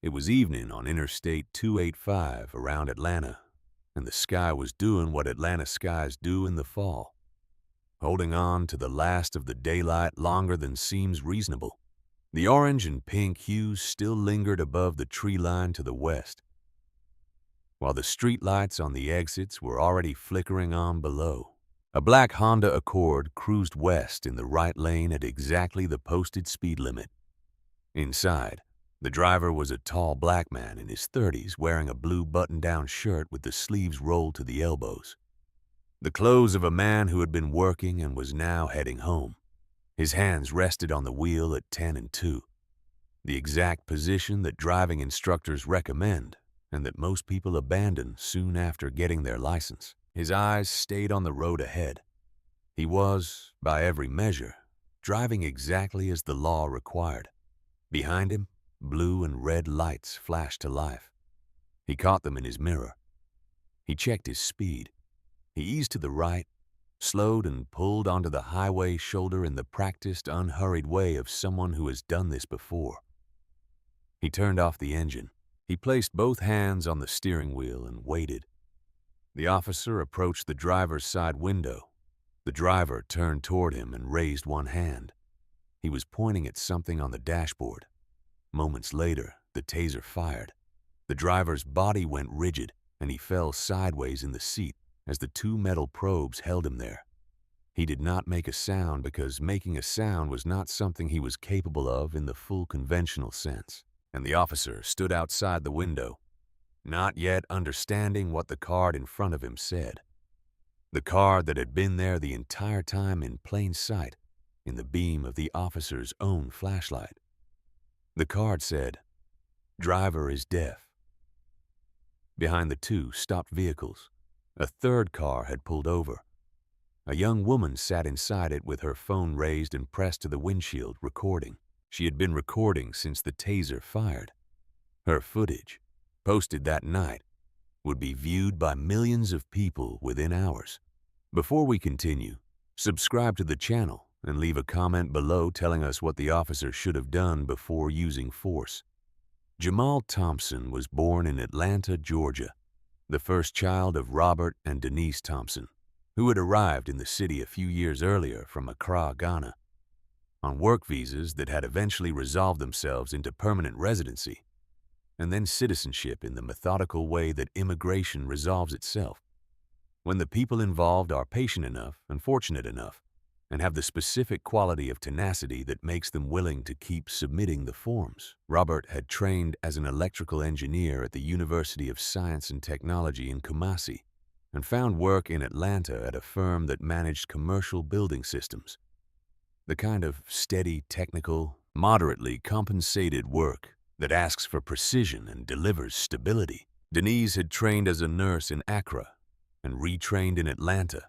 It was evening on Interstate 285 around Atlanta, and the sky was doing what Atlanta skies do in the fall, holding on to the last of the daylight longer than seems reasonable. The orange and pink hues still lingered above the tree line to the west, while the streetlights on the exits were already flickering on below. A black Honda Accord cruised west in the right lane at exactly the posted speed limit. Inside, the driver was a tall black man in his 30s wearing a blue button-down shirt with the sleeves rolled to the elbows. The clothes of a man who had been working and was now heading home. His hands rested on the wheel at 10 and 2, the exact position that driving instructors recommend and that most people abandon soon after getting their license. His eyes stayed on the road ahead. He was, by every measure, driving exactly as the law required. Behind him, blue and red lights flashed to life. He caught them in his mirror. He checked his speed. He eased to the right, slowed and pulled onto the highway shoulder in the practiced, unhurried way of someone who has done this before. He turned off the engine. He placed both hands on the steering wheel and waited. The officer approached the driver's side window. The driver turned toward him and raised one hand. He was pointing at something on the dashboard. Moments later, the taser fired. The driver's body went rigid, and he fell sideways in the seat as the two metal probes held him there. He did not make a sound because making a sound was not something he was capable of in the full conventional sense, and the officer stood outside the window, not yet understanding what the card in front of him said. The card that had been there the entire time in plain sight, in the beam of the officer's own flashlight. The card said, "Driver is deaf." Behind the two stopped vehicles, a third car had pulled over. A young woman sat inside it with her phone raised and pressed to the windshield, recording. She had been recording since the taser fired. Her footage, posted that night, would be viewed by millions of people within hours. Before we continue, subscribe to the channel and leave a comment below telling us what the officer should have done before using force. Jamal Thompson was born in Atlanta, Georgia, the first child of Robert and Denise Thompson, who had arrived in the city a few years earlier from Accra, Ghana, on work visas that had eventually resolved themselves into permanent residency, and then citizenship in the methodical way that immigration resolves itself. When the people involved are patient enough and fortunate enough, and have the specific quality of tenacity that makes them willing to keep submitting the forms. Robert had trained as an electrical engineer at the University of Science and Technology in Kumasi, and found work in Atlanta at a firm that managed commercial building systems. The kind of steady, technical, moderately compensated work that asks for precision and delivers stability. Denise had trained as a nurse in Accra and retrained in Atlanta,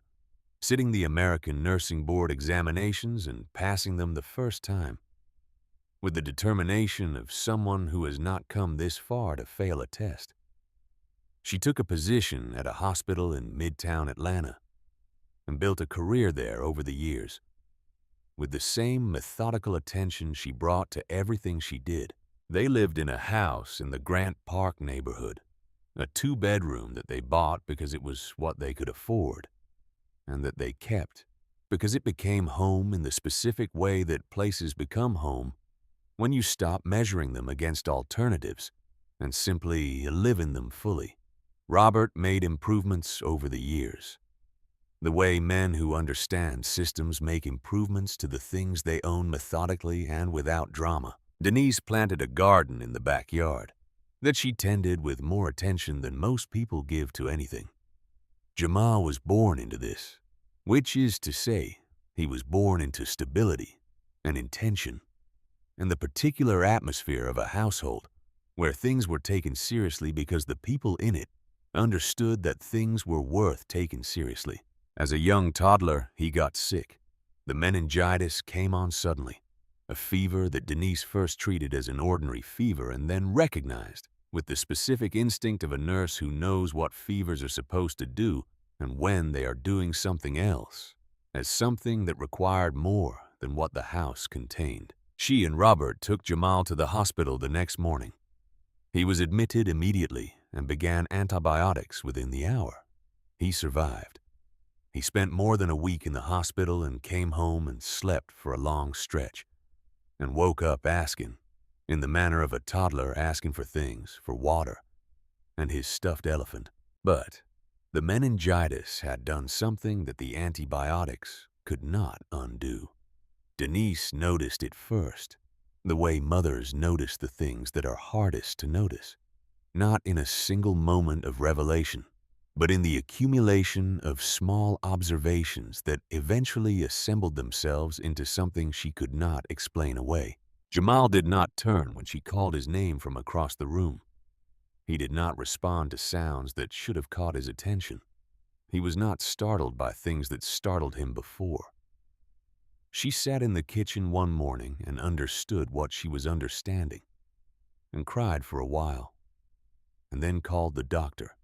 sitting the American Nursing Board examinations and passing them the first time, with the determination of someone who has not come this far to fail a test. She took a position at a hospital in Midtown Atlanta and built a career there over the years, with the same methodical attention she brought to everything she did. They lived in a house in the Grant Park neighborhood, a 2-bedroom that they bought because it was what they could afford, and that they kept because it became home in the specific way that places become home when you stop measuring them against alternatives and simply live in them fully. Robert made improvements over the years, the way men who understand systems make improvements to the things they own methodically and without drama. Denise planted a garden in the backyard that she tended with more attention than most people give to anything. Jamal was born into this, which is to say, he was born into stability and intention, and the particular atmosphere of a household where things were taken seriously because the people in it understood that things were worth taking seriously. As a young toddler, he got sick. The meningitis came on suddenly, a fever that Denise first treated as an ordinary fever and then recognized, with the specific instinct of a nurse who knows what fevers are supposed to do and when they are doing something else, as something that required more than what the house contained. She and Robert took Jamal to the hospital the next morning. He was admitted immediately and began antibiotics within the hour. He survived. He spent more than a week in the hospital and came home and slept for a long stretch, and woke up asking, in the manner of a toddler asking for things, for water and his stuffed elephant. But the meningitis had done something that the antibiotics could not undo. Denise noticed it first, the way mothers notice the things that are hardest to notice, not in a single moment of revelation, but in the accumulation of small observations that eventually assembled themselves into something she could not explain away. Jamal did not turn when she called his name from across the room. He did not respond to sounds that should have caught his attention. He was not startled by things that startled him before. She sat in the kitchen one morning and understood what she was understanding, and cried for a while, and then called the doctor.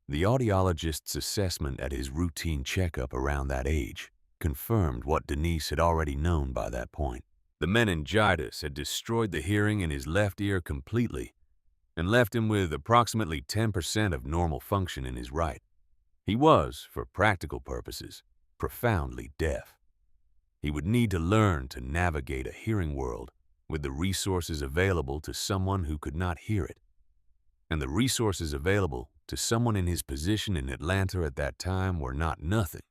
The audiologist's assessment at his routine checkup around that age confirmed what Denise had already known by that point. The meningitis had destroyed the hearing in his left ear completely and left him with approximately 10% of normal function in his right. He was, for practical purposes, profoundly deaf. He would need to learn to navigate a hearing world with the resources available to someone who could not hear it. And the resources available to someone in his position in Atlanta at that time were not nothing,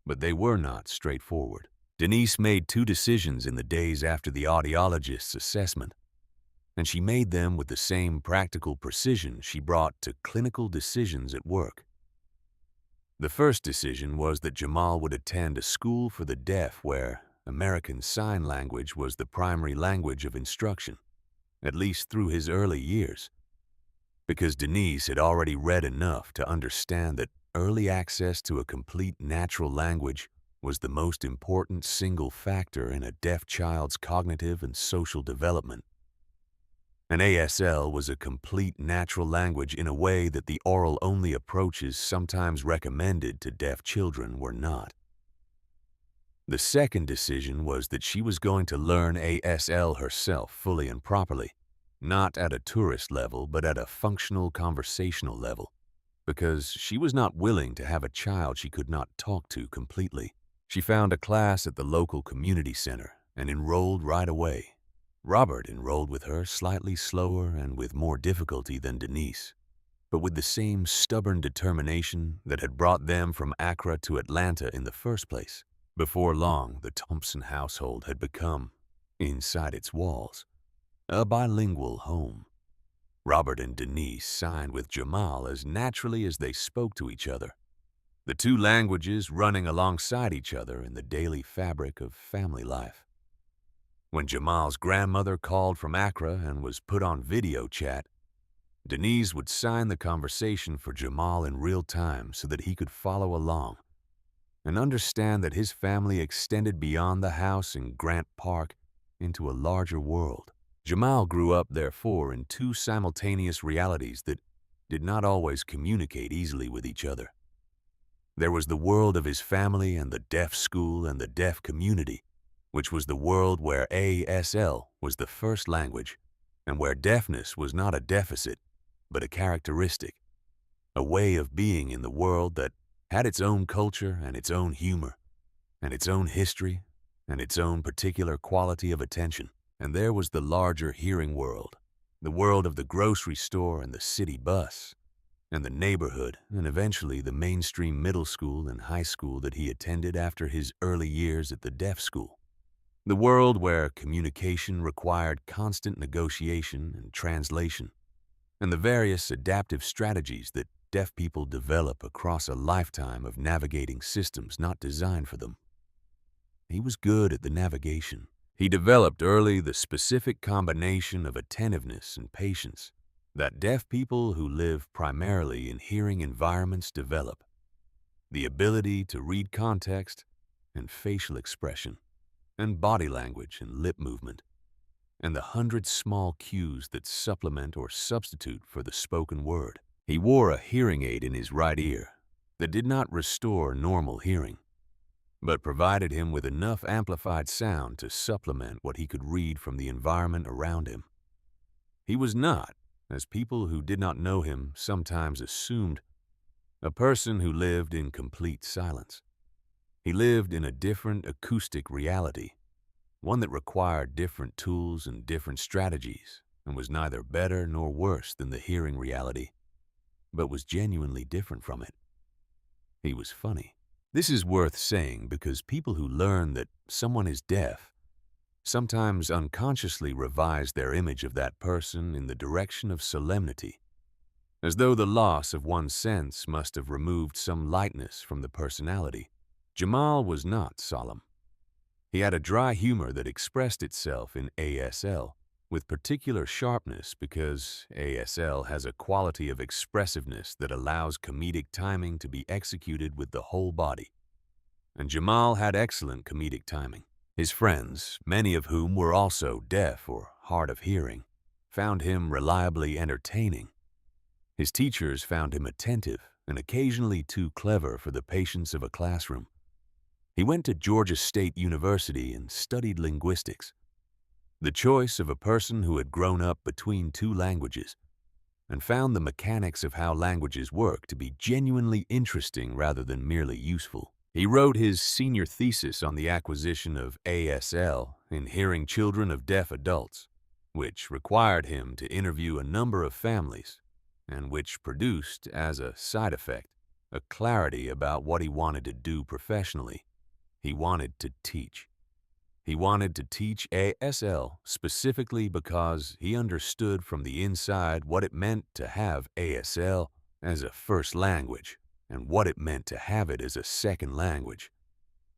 but they were not straightforward. Denise made 2 decisions in the days after the audiologist's assessment, and she made them with the same practical precision she brought to clinical decisions at work. The first decision was that Jamal would attend a school for the deaf where American Sign Language was the primary language of instruction, at least through his early years, because Denise had already read enough to understand that early access to a complete natural language was the most important single factor in a deaf child's cognitive and social development. An ASL was a complete natural language in a way that the oral-only approaches sometimes recommended to deaf children were not. The second decision was that she was going to learn ASL herself fully and properly, not at a tourist level but at a functional conversational level, because she was not willing to have a child she could not talk to completely. She found a class at the local community center and enrolled right away. Robert enrolled with her slightly slower and with more difficulty than Denise, but with the same stubborn determination that had brought them from Accra to Atlanta in the first place. Before long, the Thompson household had become, inside its walls, a bilingual home. Robert and Denise signed with Jamal as naturally as they spoke to each other, the 2 languages running alongside each other in the daily fabric of family life. When Jamal's grandmother called from Accra and was put on video chat, Denise would sign the conversation for Jamal in real time so that he could follow along and understand that his family extended beyond the house in Grant Park into a larger world. Jamal grew up, therefore, in 2 simultaneous realities that did not always communicate easily with each other. There was the world of his family and the deaf school and the deaf community, which was the world where ASL was the first language and where deafness was not a deficit, but a characteristic, a way of being in the world that had its own culture and its own humor and its own history and its own particular quality of attention. And there was the larger hearing world, the world of the grocery store and the city bus, and the neighborhood, and eventually the mainstream middle school and high school that he attended after his early years at the deaf school. The world where communication required constant negotiation and translation, and the various adaptive strategies that deaf people develop across a lifetime of navigating systems not designed for them. He was good at the navigation. He developed early the specific combination of attentiveness and patience that deaf people who live primarily in hearing environments develop, the ability to read context and facial expression and body language and lip movement, and the 100 small cues that supplement or substitute for the spoken word. He wore a hearing aid in his right ear that did not restore normal hearing, but provided him with enough amplified sound to supplement what he could read from the environment around him. He was not, as people who did not know him sometimes assumed, a person who lived in complete silence. He lived in a different acoustic reality, one that required different tools and different strategies, and was neither better nor worse than the hearing reality, but was genuinely different from it. He was funny. This is worth saying because people who learn that someone is deaf sometimes unconsciously revise their image of that person in the direction of solemnity, as though the loss of one sense must have removed some lightness from the personality. Jamal was not solemn. He had a dry humor that expressed itself in ASL with particular sharpness because ASL has a quality of expressiveness that allows comedic timing to be executed with the whole body. And Jamal had excellent comedic timing. His friends, many of whom were also deaf or hard of hearing, found him reliably entertaining. His teachers found him attentive and occasionally too clever for the patience of a classroom. He went to Georgia State University and studied linguistics, the choice of a person who had grown up between two languages, and found the mechanics of how languages work to be genuinely interesting rather than merely useful. He wrote his senior thesis on the acquisition of ASL in hearing children of deaf adults, which required him to interview a number of families, and which produced, as a side effect, a clarity about what he wanted to do professionally. He wanted to teach. He wanted to teach ASL specifically because he understood from the inside what it meant to have ASL as a first language and what it meant to have it as a second language,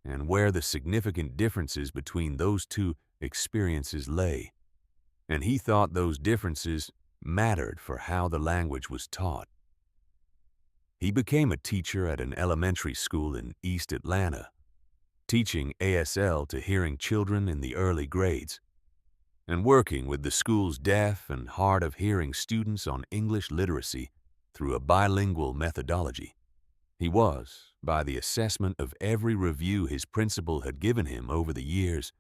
and where the significant differences between those two experiences lay. And he thought those differences mattered for how the language was taught. He became a teacher at an elementary school in East Atlanta, teaching ASL to hearing children in the early grades, and working with the school's deaf and hard of hearing students on English literacy through a bilingual methodology. He was, by the assessment of every review his principal had given him over the years,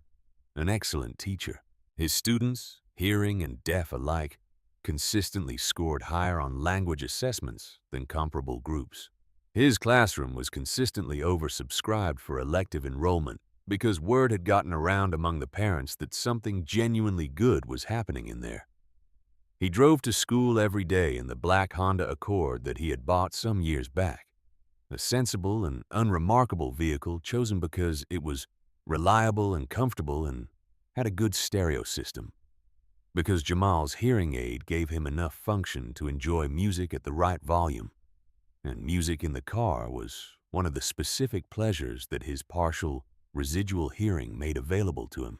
an excellent teacher. His students, hearing and deaf alike, consistently scored higher on language assessments than comparable groups. His classroom was consistently oversubscribed for elective enrollment because word had gotten around among the parents that something genuinely good was happening in there. He drove to school every day in the black Honda Accord that he had bought some years back, a sensible and unremarkable vehicle chosen because it was reliable and comfortable and had a good stereo system, because Jamal's hearing aid gave him enough function to enjoy music at the right volume, and music in the car was one of the specific pleasures that his partial residual hearing made available to him.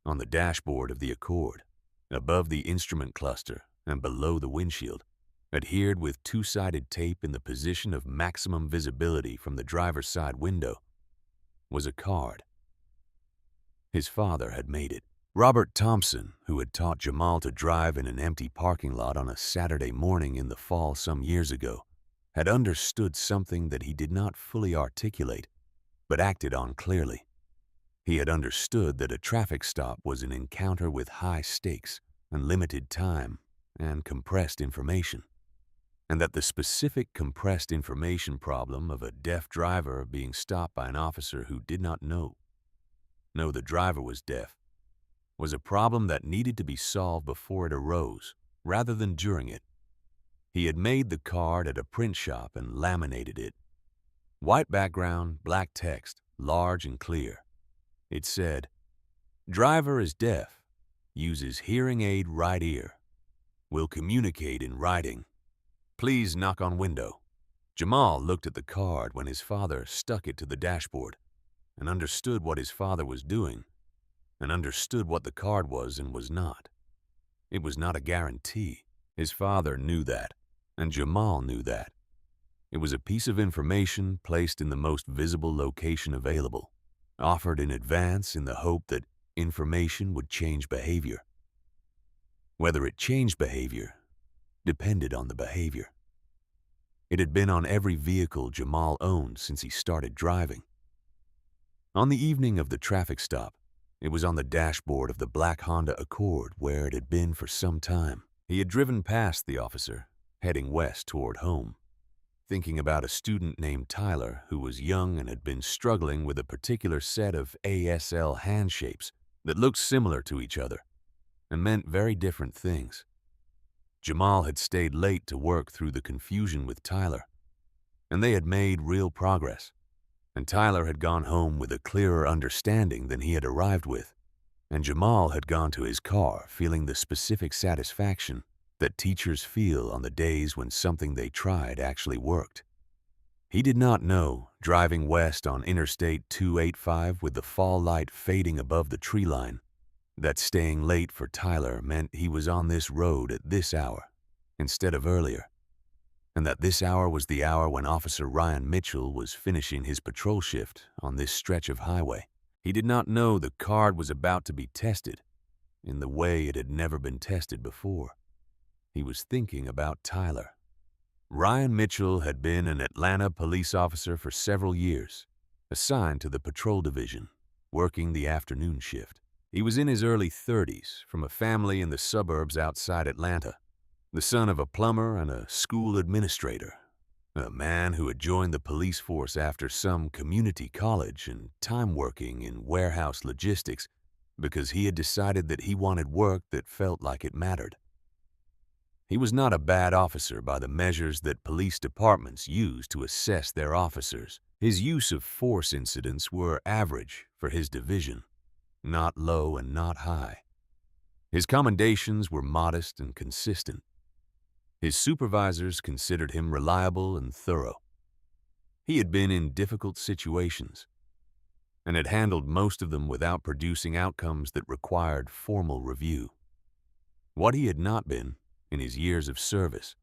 On the dashboard of the Accord, above the instrument cluster and below the windshield, adhered with two-sided tape in the position of maximum visibility from the driver's side window, was a card. His father had made it. Robert Thompson, who had taught Jamal to drive in an empty parking lot on a Saturday morning in the fall some years ago, had understood something that he did not fully articulate, but acted on clearly. He had understood that a traffic stop was an encounter with high stakes and limited time and compressed information, and that the specific compressed information problem of a deaf driver being stopped by an officer who did not know the driver was deaf was a problem that needed to be solved before it arose, rather than during it. He had made the card at a print shop and laminated it. White background, black text, large and clear. It said, "Driver is deaf, uses hearing aid right ear, will communicate in writing. Please knock on window." Jamal looked at the card when his father stuck it to the dashboard and understood what his father was doing and understood what the card was and was not. It was not a guarantee. His father knew that, and Jamal knew that. It was a piece of information placed in the most visible location available, offered in advance in the hope that information would change behavior. Whether it changed behavior depended on the behavior. It had been on every vehicle Jamal owned since he started driving. On the evening of the traffic stop, it was on the dashboard of the black Honda Accord where it had been for some time. He had driven past the officer, heading west toward home, thinking about a student named Tyler who was young and had been struggling with a particular set of ASL hand shapes that looked similar to each other and meant very different things. Jamal had stayed late to work through the confusion with Tyler, and they had made real progress, and Tyler had gone home with a clearer understanding than he had arrived with, and Jamal had gone to his car feeling the specific satisfaction that teachers feel on the days when something they tried actually worked. He did not know, driving west on Interstate 285 with the fall light fading above the tree line, that staying late for Tyler meant he was on this road at this hour instead of earlier, and that this hour was the hour when Officer Ryan Mitchell was finishing his patrol shift on this stretch of highway. He did not know the card was about to be tested in the way it had never been tested before. He was thinking about Tyler. Ryan Mitchell had been an Atlanta police officer for several years, assigned to the patrol division, working the afternoon shift. He was in his early 30s, from a family in the suburbs outside Atlanta, the son of a plumber and a school administrator, a man who had joined the police force after some community college and time working in warehouse logistics because he had decided that he wanted work that felt like it mattered. He was not a bad officer by the measures that police departments use to assess their officers. His use of force incidents were average for his division, not low and not high. His commendations were modest and consistent. His supervisors considered him reliable and thorough. He had been in difficult situations and had handled most of them without producing outcomes that required formal review. What he had not been, in his years of service,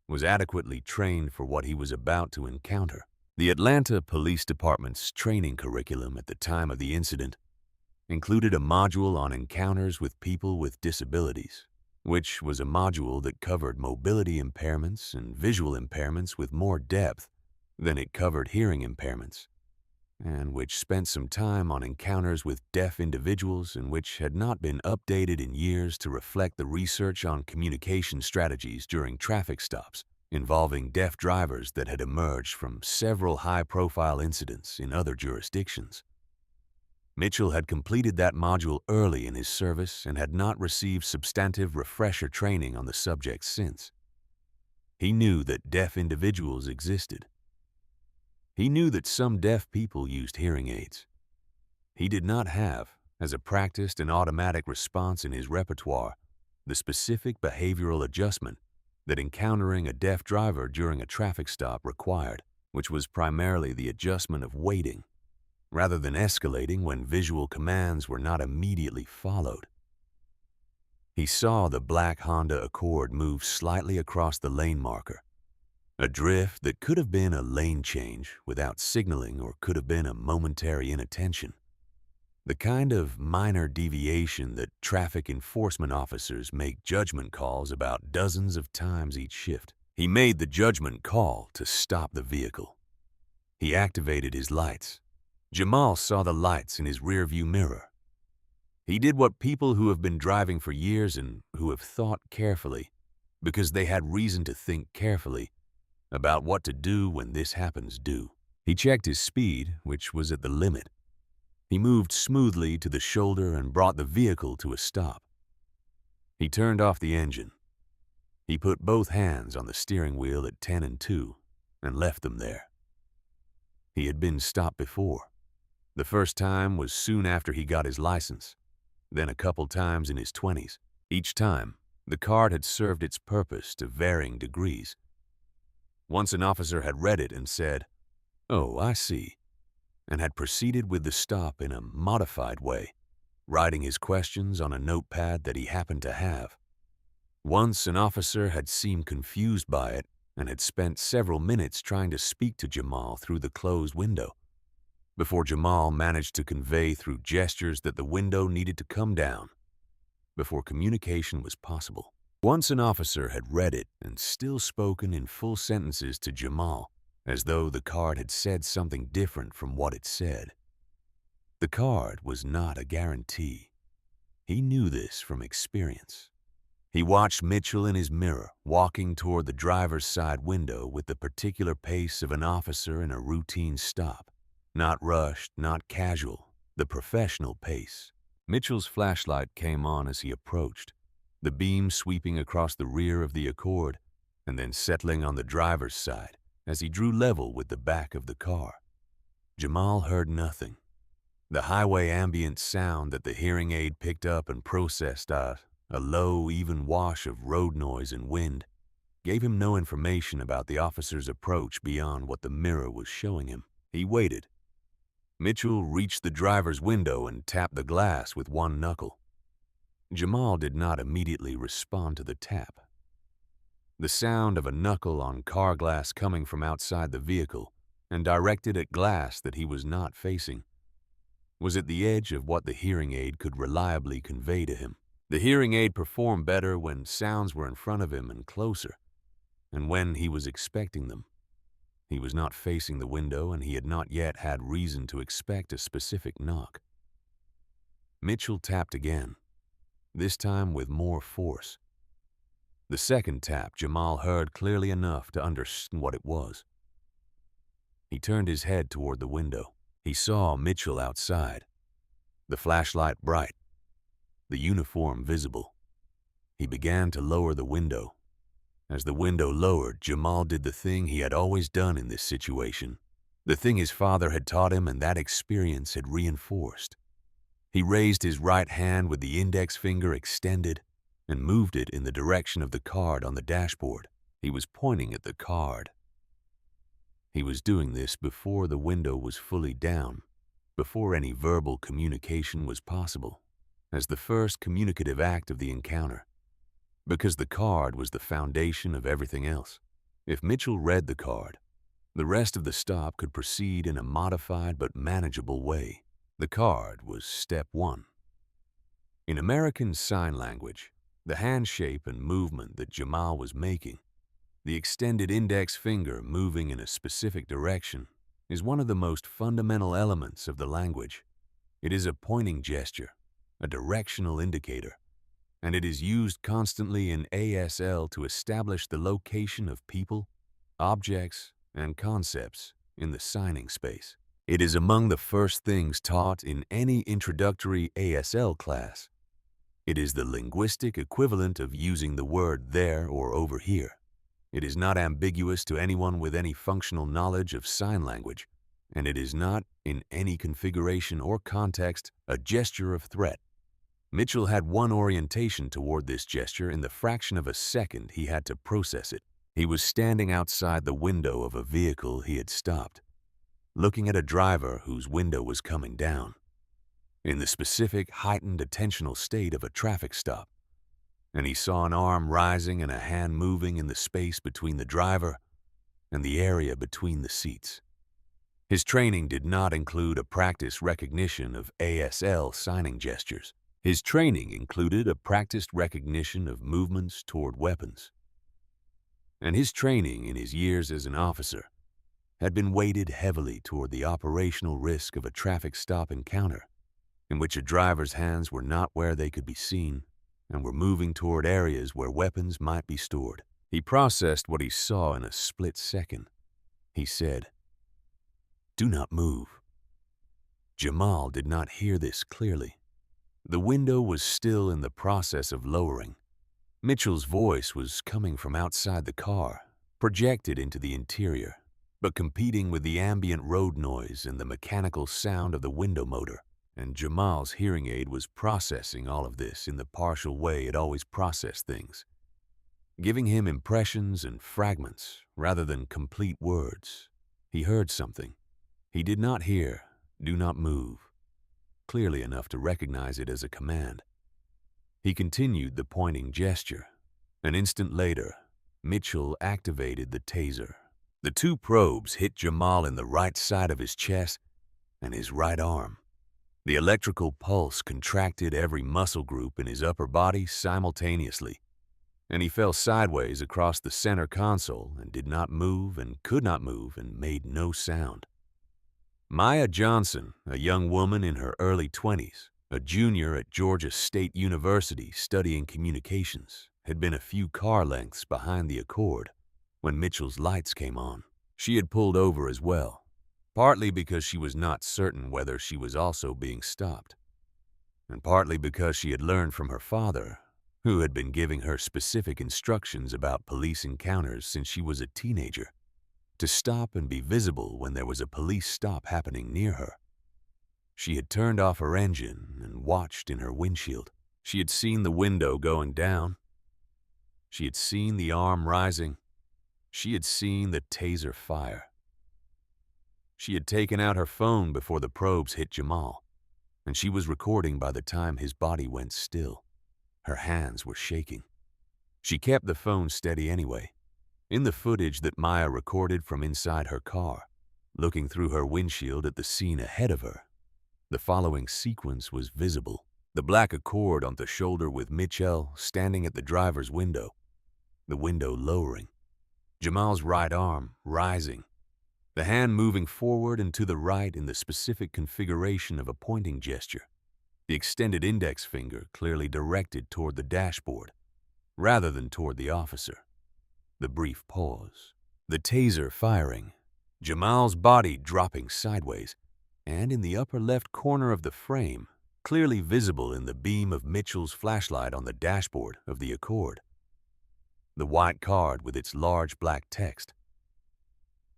was adequately trained for what he was about to encounter. The Atlanta Police Department's training curriculum at the time of the incident included a module on encounters with people with disabilities, which was a module that covered mobility impairments and visual impairments with more depth than it covered hearing impairments, and which spent some time on encounters with deaf individuals and which had not been updated in years to reflect the research on communication strategies during traffic stops involving deaf drivers that had emerged from several high-profile incidents in other jurisdictions. Mitchell had completed that module early in his service and had not received substantive refresher training on the subject since. He knew that deaf individuals existed. He knew that some deaf people used hearing aids. He did not have, as a practiced and automatic response in his repertoire, the specific behavioral adjustment that encountering a deaf driver during a traffic stop required, which was primarily the adjustment of waiting, rather than escalating when visual commands were not immediately followed. He saw the black Honda Accord move slightly across the lane marker, a drift that could have been a lane change without signaling or could have been a momentary inattention. The kind of minor deviation that traffic enforcement officers make judgment calls about dozens of times each shift. He made the judgment call to stop the vehicle. He activated his lights. Jamal saw the lights in his rearview mirror. He did what people who have been driving for years and who have thought carefully, because they had reason to think carefully, about what to do when this happens do. He checked his speed, which was at the limit. He moved smoothly to the shoulder and brought the vehicle to a stop. He turned off the engine. He put both hands on the steering wheel at 10 and 2 and left them there. He had been stopped before. The first time was soon after he got his license, then a couple times in his 20s. Each time, the card had served its purpose to varying degrees. Once an officer had read it and said, "Oh, I see," and had proceeded with the stop in a modified way, writing his questions on a notepad that he happened to have. Once an officer had seemed confused by it and had spent several minutes trying to speak to Jamal through the closed window, before Jamal managed to convey through gestures that the window needed to come down, before communication was possible. Once an officer had read it and still spoken in full sentences to Jamal, as though the card had said something different from what it said. The card was not a guarantee. He knew this from experience. He watched Mitchell in his mirror, walking toward the driver's side window with the particular pace of an officer in a routine stop. Not rushed, not casual, the professional pace. Mitchell's flashlight came on as he approached, the beam sweeping across the rear of the Accord and then settling on the driver's side as he drew level with the back of the car. Jamal heard nothing. The highway ambient sound that the hearing aid picked up and processed out, a low, even wash of road noise and wind, gave him no information about the officer's approach beyond what the mirror was showing him. He waited. Mitchell reached the driver's window and tapped the glass with one knuckle. Jamal did not immediately respond to the tap. The sound of a knuckle on car glass coming from outside the vehicle and directed at glass that he was not facing was at the edge of what the hearing aid could reliably convey to him. The hearing aid performed better when sounds were in front of him and closer, and when he was expecting them. He was not facing the window, and he had not yet had reason to expect a specific knock. Mitchell tapped again, this time with more force. The second tap Jamal heard clearly enough to understand what it was. He turned his head toward the window. He saw Mitchell outside, the flashlight bright, the uniform visible. He began to lower the window. As the window lowered, Jamal did the thing he had always done in this situation, the thing his father had taught him and that experience had reinforced. He raised his right hand with the index finger extended and moved it in the direction of the card on the dashboard. He was pointing at the card. He was doing this before the window was fully down, before any verbal communication was possible, as the first communicative act of the encounter, because the card was the foundation of everything else. If Mitchell read the card, the rest of the stop could proceed in a modified but manageable way. The card was step one. In American Sign Language, the hand shape and movement that Jamal was making, the extended index finger moving in a specific direction, is one of the most fundamental elements of the language. It is a pointing gesture, a directional indicator, and it is used constantly in ASL to establish the location of people, objects, and concepts in the signing space. It is among the first things taught in any introductory ASL class. It is the linguistic equivalent of using the word there or over here. It is not ambiguous to anyone with any functional knowledge of sign language, and it is not, in any configuration or context, a gesture of threat. Mitchell had one orientation toward this gesture in the fraction of a second he had to process it. He was standing outside the window of a vehicle he had stopped, looking at a driver whose window was coming down, in the specific heightened attentional state of a traffic stop, and he saw an arm rising and a hand moving in the space between the driver and the area between the seats. His training did not include a practice recognition of ASL signing gestures. His training included a practiced recognition of movements toward weapons. And his training in his years as an officer had been weighted heavily toward the operational risk of a traffic stop encounter, in which a driver's hands were not where they could be seen and were moving toward areas where weapons might be stored. He processed what he saw in a split second. He said, "Do not move." Jamal did not hear this clearly. The window was still in the process of lowering. Mitchell's voice was coming from outside the car, projected into the interior, but competing with the ambient road noise and the mechanical sound of the window motor. And Jamal's hearing aid was processing all of this in the partial way it always processed things, giving him impressions and fragments rather than complete words. He heard something. He did not hear, "Do not move," clearly enough to recognize it as a command. He continued the pointing gesture. An instant later, Mitchell activated the taser. The two probes hit Jamal in the right side of his chest and his right arm. The electrical pulse contracted every muscle group in his upper body simultaneously, and he fell sideways across the center console and did not move and could not move and made no sound. Maya Johnson, a young woman in her early 20s, a junior at Georgia State University studying communications, had been a few car lengths behind the Accord when Mitchell's lights came on. She had pulled over as well, partly because she was not certain whether she was also being stopped, and partly because she had learned from her father, who had been giving her specific instructions about police encounters since she was a teenager, to stop and be visible when there was a police stop happening near her. She had turned off her engine and watched in her windshield. She had seen the window going down. She had seen the arm rising. She had seen the taser fire. She had taken out her phone before the probes hit Jamal, and she was recording by the time his body went still. Her hands were shaking. She kept the phone steady anyway. In the footage that Maya recorded from inside her car, looking through her windshield at the scene ahead of her, the following sequence was visible. The black Accord on the shoulder with Mitchell standing at the driver's window, the window lowering, Jamal's right arm rising, the hand moving forward and to the right in the specific configuration of a pointing gesture, the extended index finger clearly directed toward the dashboard rather than toward the officer. The brief pause, the taser firing, Jamal's body dropping sideways, and in the upper left corner of the frame, clearly visible in the beam of Mitchell's flashlight on the dashboard of the Accord, the white card with its large black text.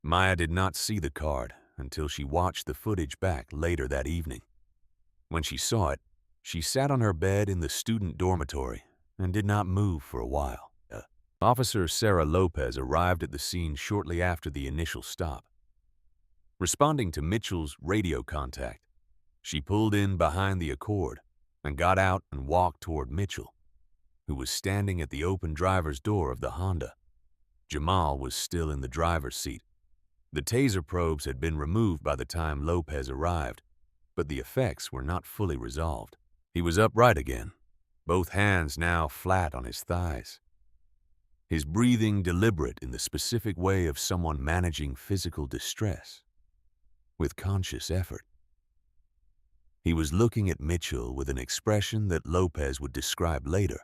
Maya did not see the card until she watched the footage back later that evening. When she saw it, she sat on her bed in the student dormitory and did not move for a while. Officer Sarah Lopez arrived at the scene shortly after the initial stop. Responding to Mitchell's radio contact, she pulled in behind the Accord and got out and walked toward Mitchell, who was standing at the open driver's door of the Honda. Jamal was still in the driver's seat. The taser probes had been removed by the time Lopez arrived, but the effects were not fully resolved. He was upright again, both hands now flat on his thighs. His breathing deliberate in the specific way of someone managing physical distress, with conscious effort. He was looking at Mitchell with an expression that Lopez would describe later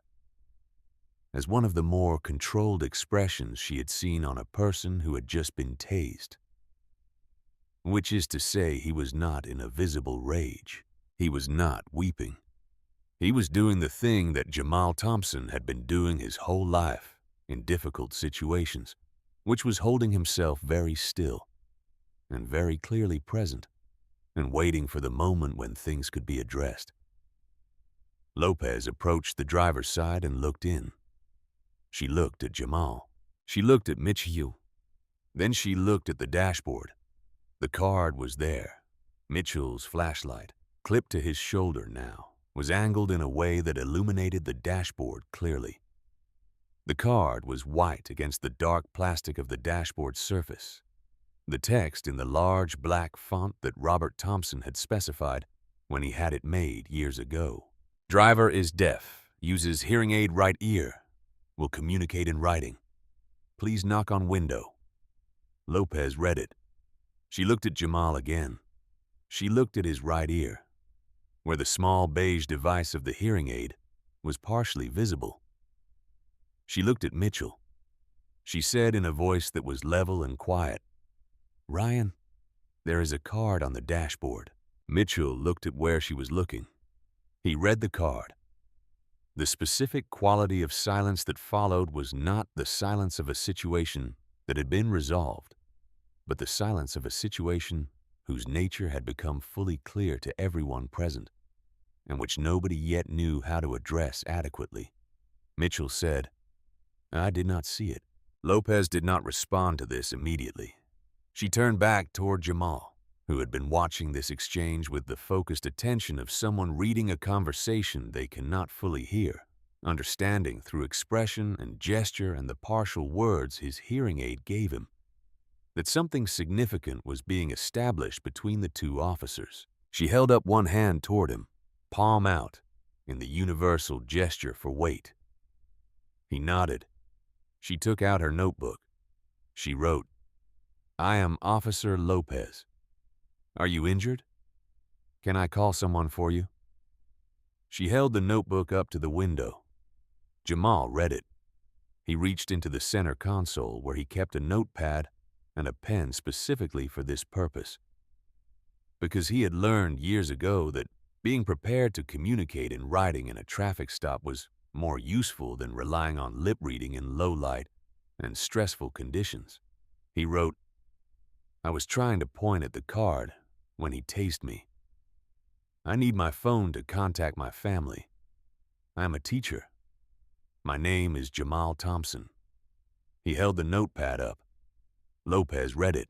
as one of the more controlled expressions she had seen on a person who had just been tased. Which is to say, he was not in a visible rage. He was not weeping. He was doing the thing that Jamal Thompson had been doing his whole life in difficult situations, which was holding himself very still and very clearly present and waiting for the moment when things could be addressed. Lopez approached the driver's side and looked in. She looked at Jamal. She looked at Mitchell. Then she looked at the dashboard. The card was there. Mitchell's flashlight, clipped to his shoulder now, was angled in a way that illuminated the dashboard clearly. The card was white against the dark plastic of the dashboard surface. The text in the large black font that Robert Thompson had specified when he had it made years ago. Driver is deaf, uses hearing aid right ear, will communicate in writing. Please knock on window. Lopez read it. She looked at Jamal again. She looked at his right ear, where the small beige device of the hearing aid was partially visible. She looked at Mitchell. She said in a voice that was level and quiet, "Ryan, there is a card on the dashboard." Mitchell looked at where she was looking. He read the card. The specific quality of silence that followed was not the silence of a situation that had been resolved, but the silence of a situation whose nature had become fully clear to everyone present, and which nobody yet knew how to address adequately. Mitchell said, "I did not see it." Lopez did not respond to this immediately. She turned back toward Jamal, who had been watching this exchange with the focused attention of someone reading a conversation they cannot fully hear, understanding through expression and gesture and the partial words his hearing aid gave him, that something significant was being established between the two officers. She held up one hand toward him, palm out, in the universal gesture for wait. He nodded. She took out her notebook. She wrote, "I am Officer Lopez. Are you injured? Can I call someone for you?" She held the notebook up to the window. Jamal read it. He reached into the center console where he kept a notepad and a pen specifically for this purpose, because he had learned years ago that being prepared to communicate in writing in a traffic stop was more useful than relying on lip reading in low light and stressful conditions. He wrote, "I was trying to point at the card when he tased me. I need my phone to contact my family. I am a teacher. My name is Jamal Thompson." He held the notepad up. Lopez read it.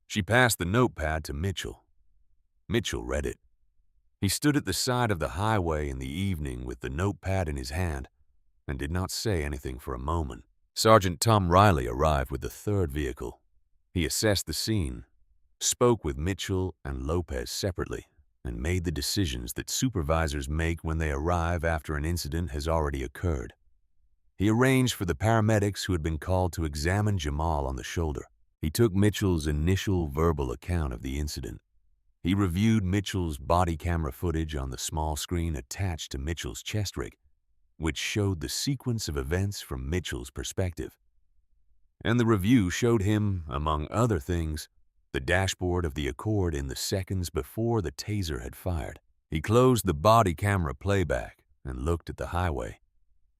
She passed the notepad to Mitchell. Mitchell read it. He stood at the side of the highway in the evening with the notepad in his hand and did not say anything for a moment. Sergeant Tom Riley arrived with the third vehicle. He assessed the scene, spoke with Mitchell and Lopez separately, and made the decisions that supervisors make when they arrive after an incident has already occurred. He arranged for the paramedics who had been called to examine Jamal on the shoulder. He took Mitchell's initial verbal account of the incident. He reviewed Mitchell's body camera footage on the small screen attached to Mitchell's chest rig, which showed the sequence of events from Mitchell's perspective. And the review showed him, among other things, the dashboard of the Accord in the seconds before the taser had fired. He closed the body camera playback and looked at the highway.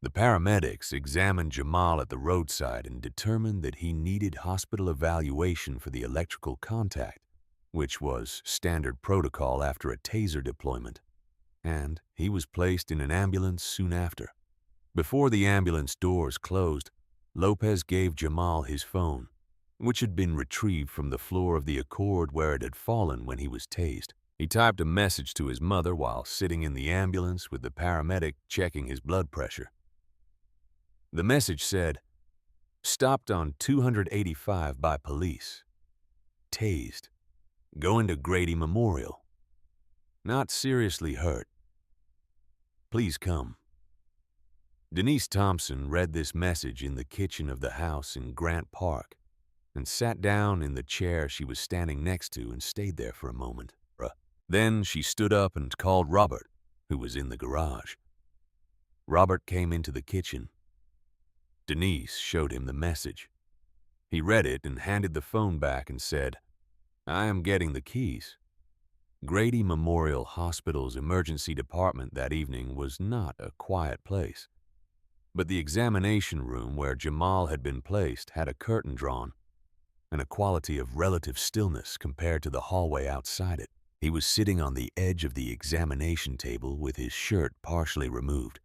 The paramedics examined Jamal at the roadside and determined that he needed hospital evaluation for the electrical contact, which was standard protocol after a taser deployment, and he was placed in an ambulance soon after. Before the ambulance doors closed, Lopez gave Jamal his phone, which had been retrieved from the floor of the Accord where it had fallen when he was tased. He typed a message to his mother while sitting in the ambulance with the paramedic checking his blood pressure. The message said, "Stopped on 285 by police. Tased. Going to Grady Memorial. Not seriously hurt. Please come." Denise Thompson read this message in the kitchen of the house in Grant Park and sat down in the chair she was standing next to and stayed there for a moment. Then she stood up and called Robert, who was in the garage. Robert came into the kitchen. Denise showed him the message. He read it and handed the phone back and said, "I am getting the keys." Grady Memorial Hospital's emergency department that evening was not a quiet place, but the examination room where Jamal had been placed had a curtain drawn and a quality of relative stillness compared to the hallway outside it. He was sitting on the edge of the examination table with his shirt partially removed,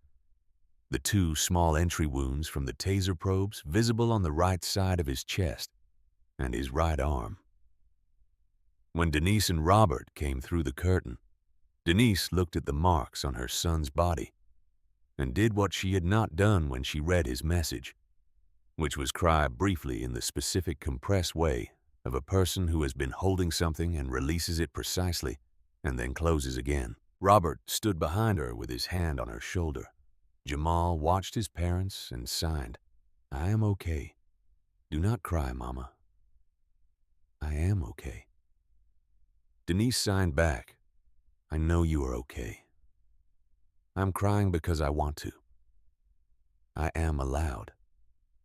the two small entry wounds from the taser probes visible on the right side of his chest and his right arm. When Denise and Robert came through the curtain, Denise looked at the marks on her son's body and did what she had not done when she read his message, which was cry briefly in the specific compressed way of a person who has been holding something and releases it precisely and then closes again. Robert stood behind her with his hand on her shoulder. Jamal watched his parents and signed, "I am okay. Do not cry, Mama. I am okay." Denise signed back, "I know you are okay. I'm crying because I want to. I am allowed."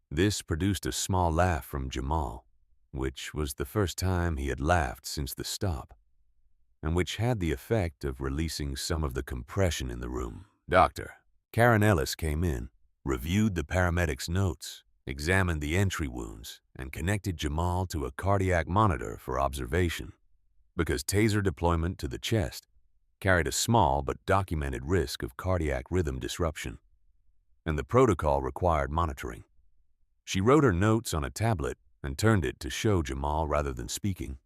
This produced a small laugh from Jamal, which was the first time he had laughed since the stop, and which had the effect of releasing some of the compression in the room. Dr. Karen Ellis came in, reviewed the paramedic's notes, examined the entry wounds, and connected Jamal to a cardiac monitor for observation, because taser deployment to the chest carried a small but documented risk of cardiac rhythm disruption, and the protocol required monitoring. She wrote her notes on a tablet and turned it to show Jamal rather than speaking,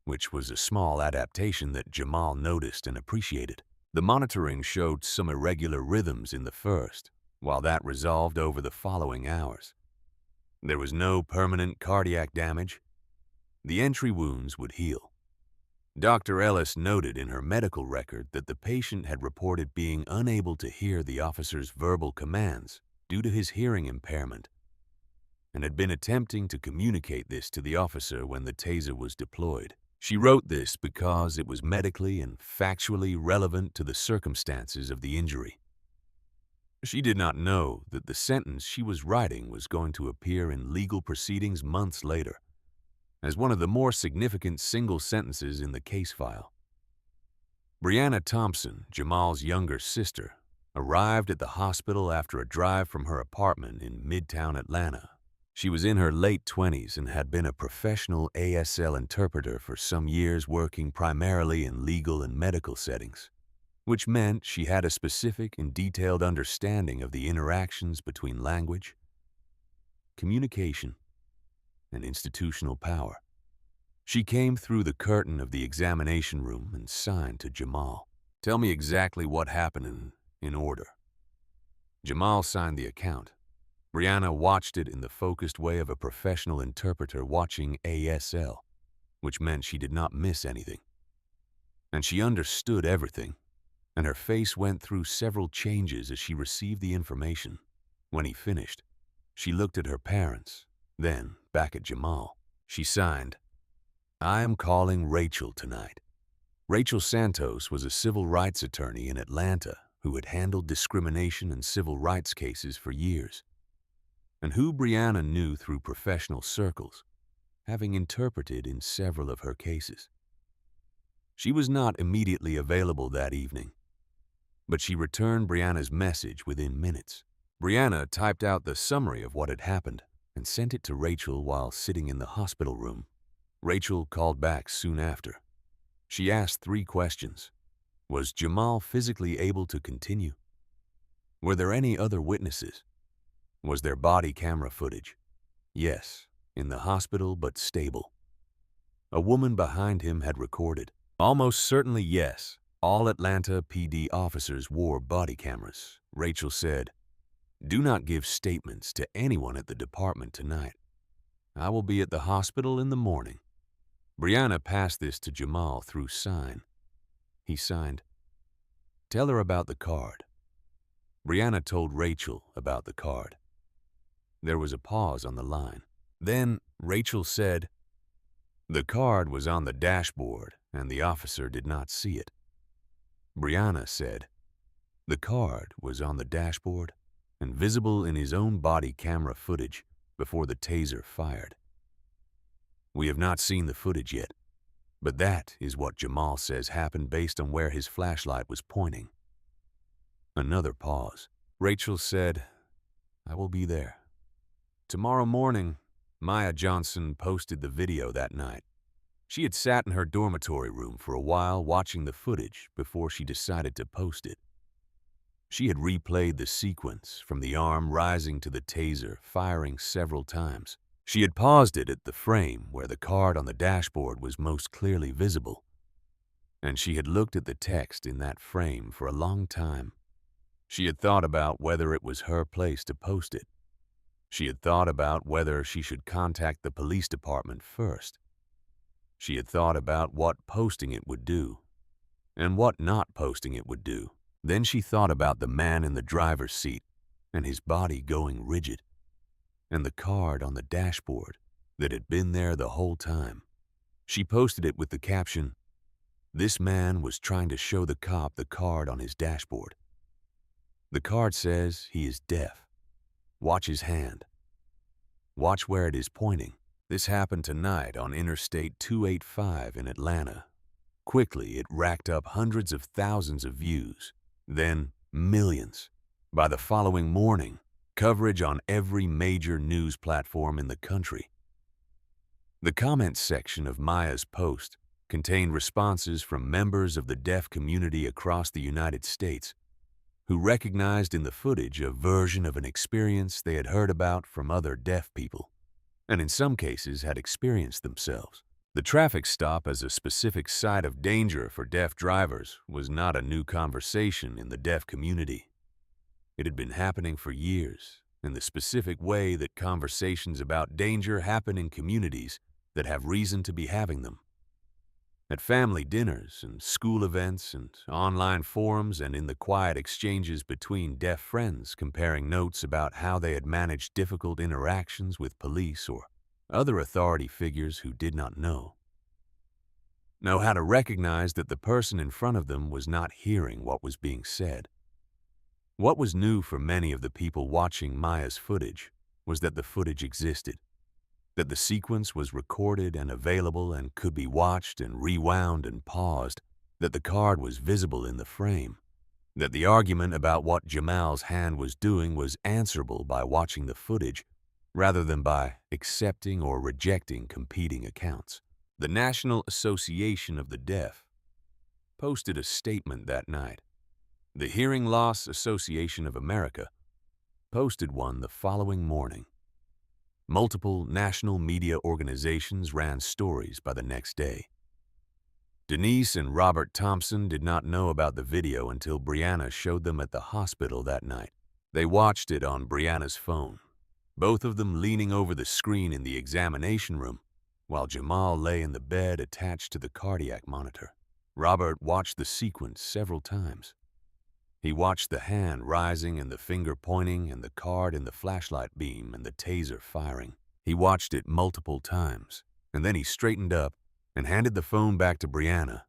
which was a small adaptation that Jamal noticed and appreciated. The monitoring showed some irregular rhythms in the first, while that resolved over the following hours. There was no permanent cardiac damage. The entry wounds would heal. Dr. Ellis noted in her medical record that the patient had reported being unable to hear the officer's verbal commands due to his hearing impairment, and had been attempting to communicate this to the officer when the taser was deployed. She wrote this because it was medically and factually relevant to the circumstances of the injury. She did not know that the sentence she was writing was going to appear in legal proceedings months later, as one of the more significant single sentences in the case file. Brianna Thompson, Jamal's younger sister, arrived at the hospital after a drive from her apartment in Midtown Atlanta. She was in her late 20s and had been a professional ASL interpreter for some years, working primarily in legal and medical settings, which meant she had a specific and detailed understanding of the interactions between language, communication, and institutional power. She came through the curtain of the examination room and signed to Jamal. "Tell me exactly what happened in order." Jamal signed the account. Brianna watched it in the focused way of a professional interpreter watching ASL, which meant she did not miss anything. And she understood everything, and her face went through several changes as she received the information. When he finished, she looked at her parents, then back at Jamal. She signed, "I am calling Rachel tonight." Rachel Santos was a civil rights attorney in Atlanta who had handled discrimination and civil rights cases for years, and who Brianna knew through professional circles, having interpreted in several of her cases. She was not immediately available that evening, but she returned Brianna's message within minutes. Brianna typed out the summary of what had happened and sent it to Rachel while sitting in the hospital room. Rachel called back soon after. She asked 3 questions. Was Jamal physically able to continue? Were there any other witnesses? Was there body camera footage? Yes, in the hospital, but stable. A woman behind him had recorded. Almost certainly yes. All Atlanta PD officers wore body cameras. Rachel said, "Do not give statements to anyone at the department tonight. I will be at the hospital in the morning." Brianna passed this to Jamal through sign. He signed, "Tell her about the card." Brianna told Rachel about the card. There was a pause on the line. Then Rachel said, "The card was on the dashboard and the officer did not see it." Brianna said, "The card was on the dashboard and visible in his own body camera footage before the taser fired. We have not seen the footage yet, but that is what Jamal says happened based on where his flashlight was pointing." Another pause. Rachel said, "I will be there." Tomorrow morning, Maya Johnson posted the video that night. She had sat in her dormitory room for a while watching the footage before she decided to post it. She had replayed the sequence from the arm rising to the taser, firing several times. She had paused it at the frame where the card on the dashboard was most clearly visible, and she had looked at the text in that frame for a long time. She had thought about whether it was her place to post it. She had thought about whether she should contact the police department first. She had thought about what posting it would do, and what not posting it would do. Then she thought about the man in the driver's seat and his body going rigid, and the card on the dashboard that had been there the whole time. She posted it with the caption, "This man was trying to show the cop the card on his dashboard. The card says he is deaf. Watch his hand. Watch where it is pointing." This happened tonight on Interstate 285 in Atlanta. Quickly, it racked up hundreds of thousands of views, then millions. By the following morning, coverage on every major news platform in the country. The comments section of Maya's post contained responses from members of the deaf community across the United States who recognized in the footage a version of an experience they had heard about from other deaf people, and in some cases had experienced themselves. The traffic stop as a specific site of danger for deaf drivers was not a new conversation in the deaf community. It had been happening for years, in the specific way that conversations about danger happen in communities that have reason to be having them. At family dinners and school events and online forums, and in the quiet exchanges between deaf friends comparing notes about how they had managed difficult interactions with police or other authority figures who did not know how to recognize that the person in front of them was not hearing what was being said. What was new for many of the people watching Maya's footage was that the footage existed, that the sequence was recorded and available and could be watched and rewound and paused, that the card was visible in the frame, that the argument about what Jamal's hand was doing was answerable by watching the footage rather than by accepting or rejecting competing accounts. The National Association of the Deaf posted a statement that night. The Hearing Loss Association of America posted one the following morning. Multiple national media organizations ran stories by the next day. Denise and Robert Thompson did not know about the video until Brianna showed them at the hospital that night. They watched it on Brianna's phone, both of them leaning over the screen in the examination room, while Jamal lay in the bed attached to the cardiac monitor. Robert watched the sequence several times. He watched the hand rising and the finger pointing and the card in the flashlight beam and the taser firing. He watched it multiple times, and then he straightened up and handed the phone back to Brianna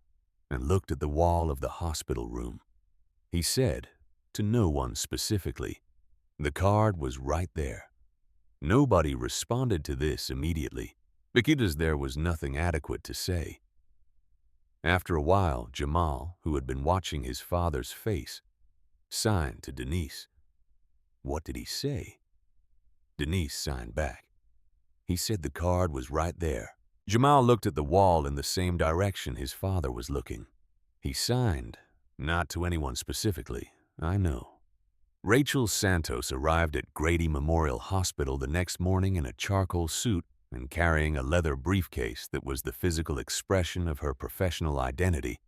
and looked at the wall of the hospital room. He said, to no one specifically, the card was right there. Nobody responded to this immediately, because there was nothing adequate to say. After a while, Jamal, who had been watching his father's face, signed to Denise. What did he say? Denise signed back. He said the card was right there. Jamal looked at the wall in the same direction his father was looking. He signed, not to anyone specifically, I know. Rachel Santos arrived at Grady Memorial Hospital the next morning in a charcoal suit and carrying a leather briefcase that was the physical expression of her professional identity,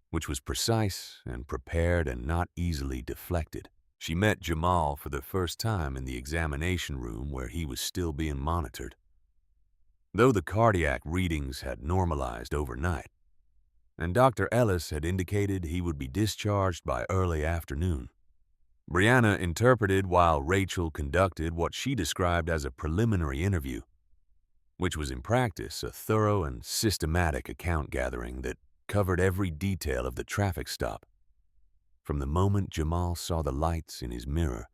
which was precise and prepared and not easily deflected. She met Jamal for the first time in the examination room where he was still being monitored. Though the cardiac readings had normalized overnight, and Dr. Ellis had indicated he would be discharged by early afternoon, Brianna interpreted while Rachel conducted what she described as a preliminary interview, which was in practice a thorough and systematic account gathering that covered every detail of the traffic stop, from the moment Jamal saw the lights in his mirror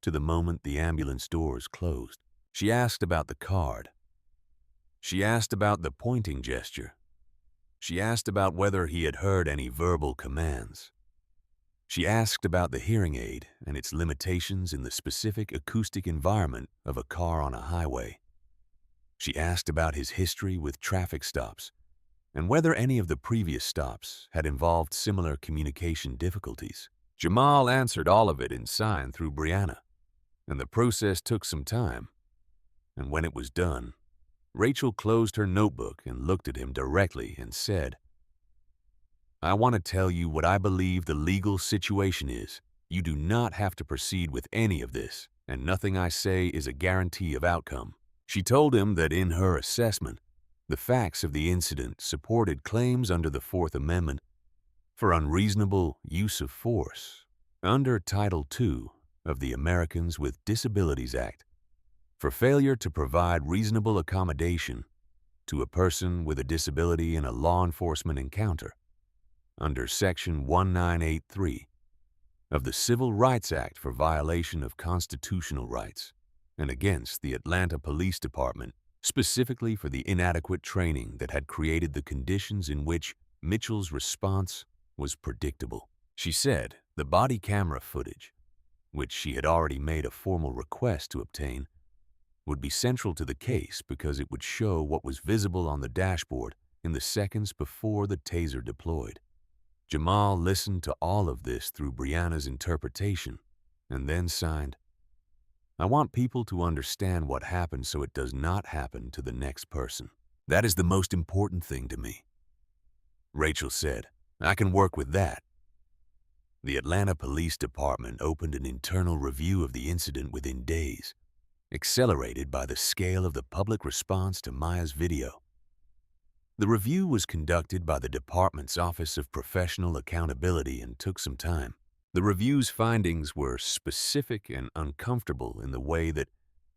to the moment the ambulance doors closed. She asked about the card. She asked about the pointing gesture. She asked about whether he had heard any verbal commands. She asked about the hearing aid and its limitations in the specific acoustic environment of a car on a highway. She asked about his history with traffic stops and whether any of the previous stops had involved similar communication difficulties. Jamal answered all of it in sign through Brianna, and the process took some time. And when it was done, Rachel closed her notebook and looked at him directly and said, I want to tell you what I believe the legal situation is. You do not have to proceed with any of this, and nothing I say is a guarantee of outcome. She told him that in her assessment, the facts of the incident supported claims under the Fourth Amendment for unreasonable use of force under Title II of the Americans with Disabilities Act for failure to provide reasonable accommodation to a person with a disability in a law enforcement encounter under Section 1983 of the Civil Rights Act for violation of constitutional rights and against the Atlanta Police Department, specifically for the inadequate training that had created the conditions in which Mitchell's response was predictable. She said the body camera footage, which she had already made a formal request to obtain, would be central to the case because it would show what was visible on the dashboard in the seconds before the taser deployed. Jamal listened to all of this through Brianna's interpretation and then signed, I want people to understand what happened so it does not happen to the next person. That is the most important thing to me. Rachel said, I can work with that. The Atlanta Police Department opened an internal review of the incident within days, accelerated by the scale of the public response to Maya's video. The review was conducted by the department's Office of Professional Accountability and took some time. The review's findings were specific and uncomfortable in the way that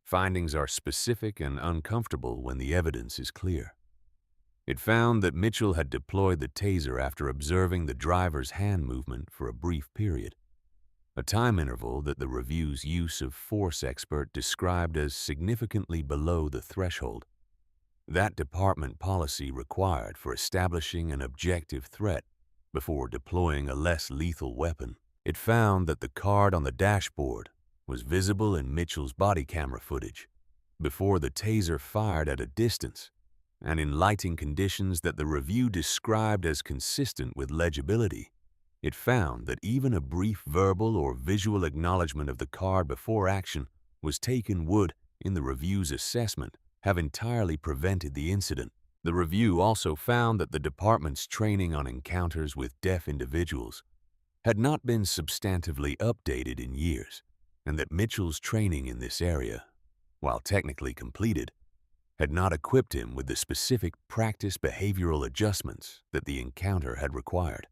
findings are specific and uncomfortable when the evidence is clear. It found that Mitchell had deployed the taser after observing the driver's hand movement for a brief period. a time interval that the review's use of force expert described as significantly below the threshold that department policy required for establishing an objective threat before deploying a less lethal weapon. It found that the card on the dashboard was visible in Mitchell's body camera footage before the taser fired at a distance and in lighting conditions that the review described as consistent with legibility. It found that even a brief verbal or visual acknowledgement of the card before action was taken would, in the review's assessment, have entirely prevented the incident. The review also found that the department's training on encounters with deaf individuals had not been substantively updated in years, and that Mitchell's training in this area, while technically completed, had not equipped him with the specific practice behavioral adjustments that the encounter had required.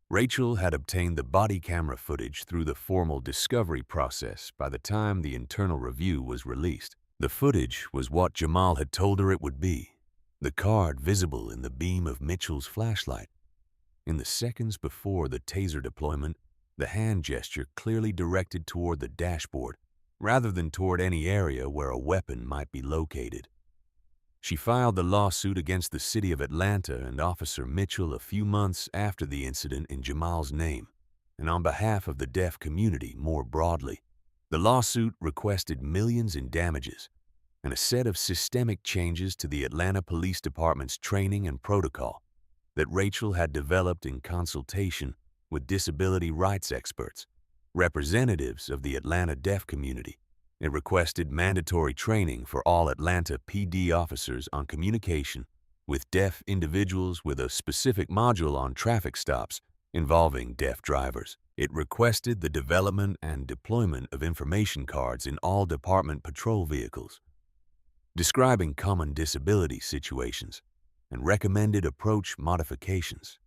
Rachel had obtained the body camera footage through the formal discovery process by the time the internal review was released. The footage was what Jamal had told her it would be, the card visible in the beam of Mitchell's flashlight. In the seconds before the taser deployment, the hand gesture clearly directed toward the dashboard rather than toward any area where a weapon might be located. She filed the lawsuit against the city of Atlanta and Officer Mitchell a few months after the incident in Jamal's name and on behalf of the deaf community more broadly. The lawsuit requested millions in damages and a set of systemic changes to the Atlanta Police Department's training and protocol that Rachel had developed in consultation with disability rights experts, representatives of the Atlanta deaf community. It requested mandatory training for all Atlanta PD officers on communication with deaf individuals with a specific module on traffic stops involving deaf drivers. It requested the development and deployment of information cards in all department patrol vehicles, describing common disability situations, and recommended approach modifications.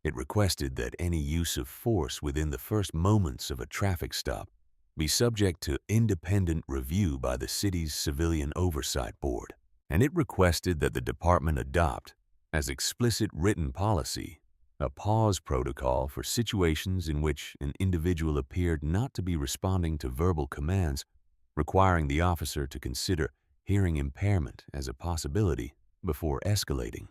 It requested that any use of force within the first moments of a traffic stop be subject to independent review by the city's Civilian Oversight Board. And it requested that the department adopt, as explicit written policy, a pause protocol for situations in which an individual appeared not to be responding to verbal commands, requiring the officer to consider hearing impairment as a possibility before escalating.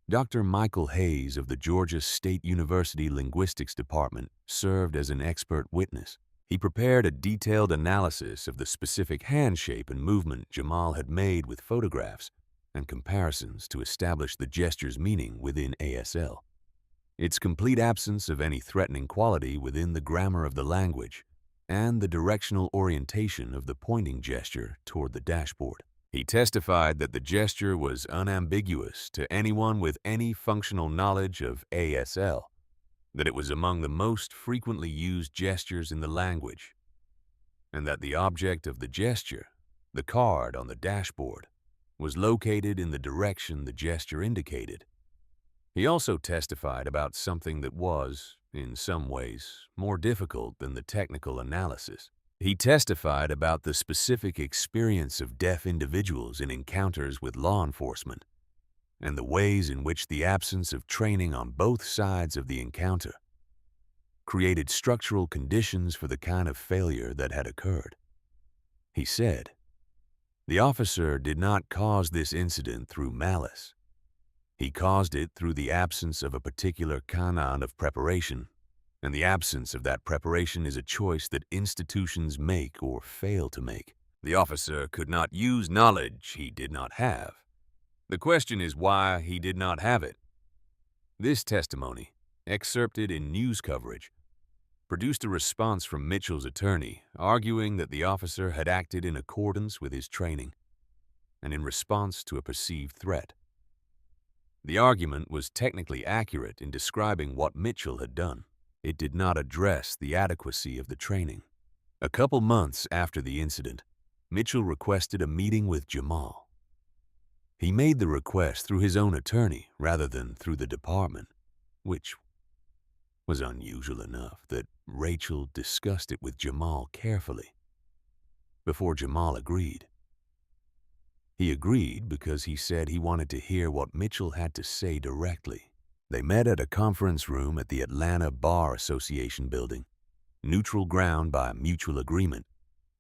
Dr. Michael Hayes of the Georgia State University Linguistics Department served as an expert witness. He prepared a detailed analysis of the specific hand shape and movement Jamal had made with photographs and comparisons to establish the gesture's meaning within ASL, its complete absence of any threatening quality within the grammar of the language, and the directional orientation of the pointing gesture toward the dashboard. He testified that the gesture was unambiguous to anyone with any functional knowledge of ASL, that it was among the most frequently used gestures in the language, and that the object of the gesture, the card on the dashboard, was located in the direction the gesture indicated. He also testified about something that was, in some ways, more difficult than the technical analysis. He testified about the specific experience of deaf individuals in encounters with law enforcement, and the ways in which the absence of training on both sides of the encounter created structural conditions for the kind of failure that had occurred. He said, "The officer did not cause this incident through malice. He caused it through the absence of a particular canon of preparation, and the absence of that preparation is a choice that institutions make or fail to make. The officer could not use knowledge he did not have. The question is why he did not have it." This testimony, excerpted in news coverage, produced a response from Mitchell's attorney arguing that the officer had acted in accordance with his training and in response to a perceived threat. The argument was technically accurate in describing what Mitchell had done. It did not address the adequacy of the training. A couple months after the incident, Mitchell requested a meeting with Jamal. He made the request through his own attorney rather than through the department, which was unusual enough that Rachel discussed it with Jamal carefully before Jamal agreed. He agreed because he said he wanted to hear what Mitchell had to say directly. They met at a conference room at the Atlanta Bar Association building, neutral ground by mutual agreement,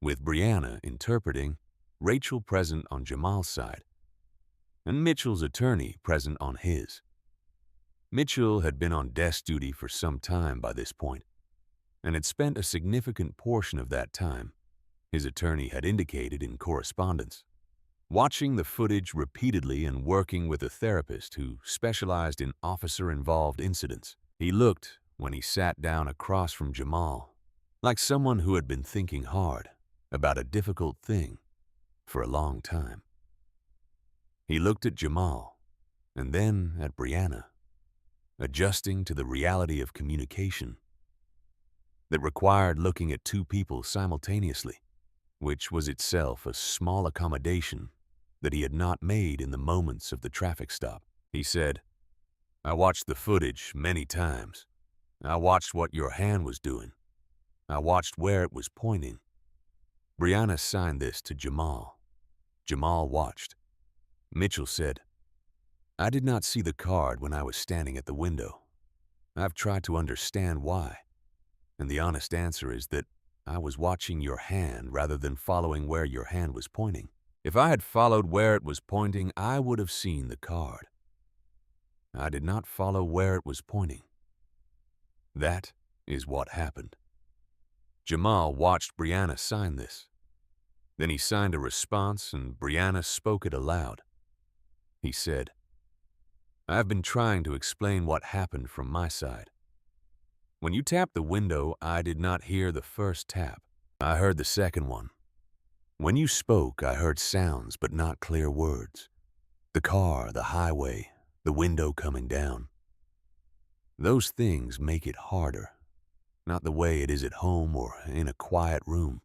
with Brianna interpreting, Rachel present on Jamal's side, and Mitchell's attorney present on his. Mitchell had been on desk duty for some time by this point, and had spent a significant portion of that time, his attorney had indicated in correspondence, watching the footage repeatedly and working with a therapist who specialized in officer-involved incidents. He looked, when he sat down across from Jamal, like someone who had been thinking hard about a difficult thing for a long time. He looked at Jamal, and then at Brianna, adjusting to the reality of communication that required looking at two people simultaneously, which was itself a small accommodation that he had not made in the moments of the traffic stop. He said, "I watched the footage many times. I watched what your hand was doing. I watched where it was pointing." Brianna signed this to Jamal. Jamal watched. Mitchell said, "I did not see the card when I was standing at the window. I've tried to understand why, and the honest answer is that I was watching your hand rather than following where your hand was pointing. If I had followed where it was pointing, I would have seen the card. I did not follow where it was pointing. That is what happened." Jamal watched Brianna sign this. Then he signed a response, and Brianna spoke it aloud. He said, "I have been trying to explain what happened from my side. When you tapped the window, I did not hear the first tap. I heard the second one. When you spoke, I heard sounds but not clear words. The car, the highway, the window coming down. Those things make it harder, not the way it is at home or in a quiet room.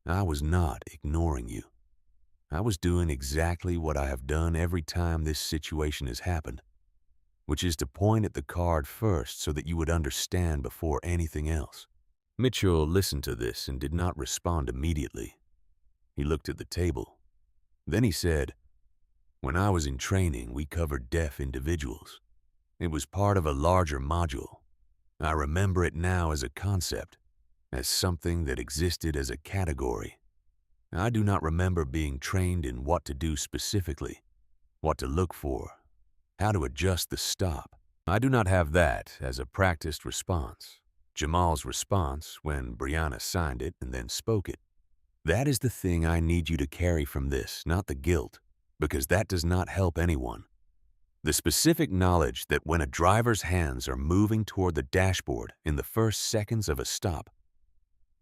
I was not ignoring you. I was doing exactly what I have done every time this situation has happened, which is to point at the card first so that you would understand before anything else." Mitchell listened to this and did not respond immediately. He looked at the table. Then he said, "When I was in training, we covered deaf individuals. It was part of a larger module. I remember it now as a concept, as something that existed as a category. I do not remember being trained in what to do specifically, what to look for, how to adjust the stop. I do not have that as a practiced response." Jamal's response, when Brianna signed it and then spoke it. "That is the thing I need you to carry from this, not the guilt, because that does not help anyone. The specific knowledge that when a driver's hands are moving toward the dashboard in the first seconds of a stop,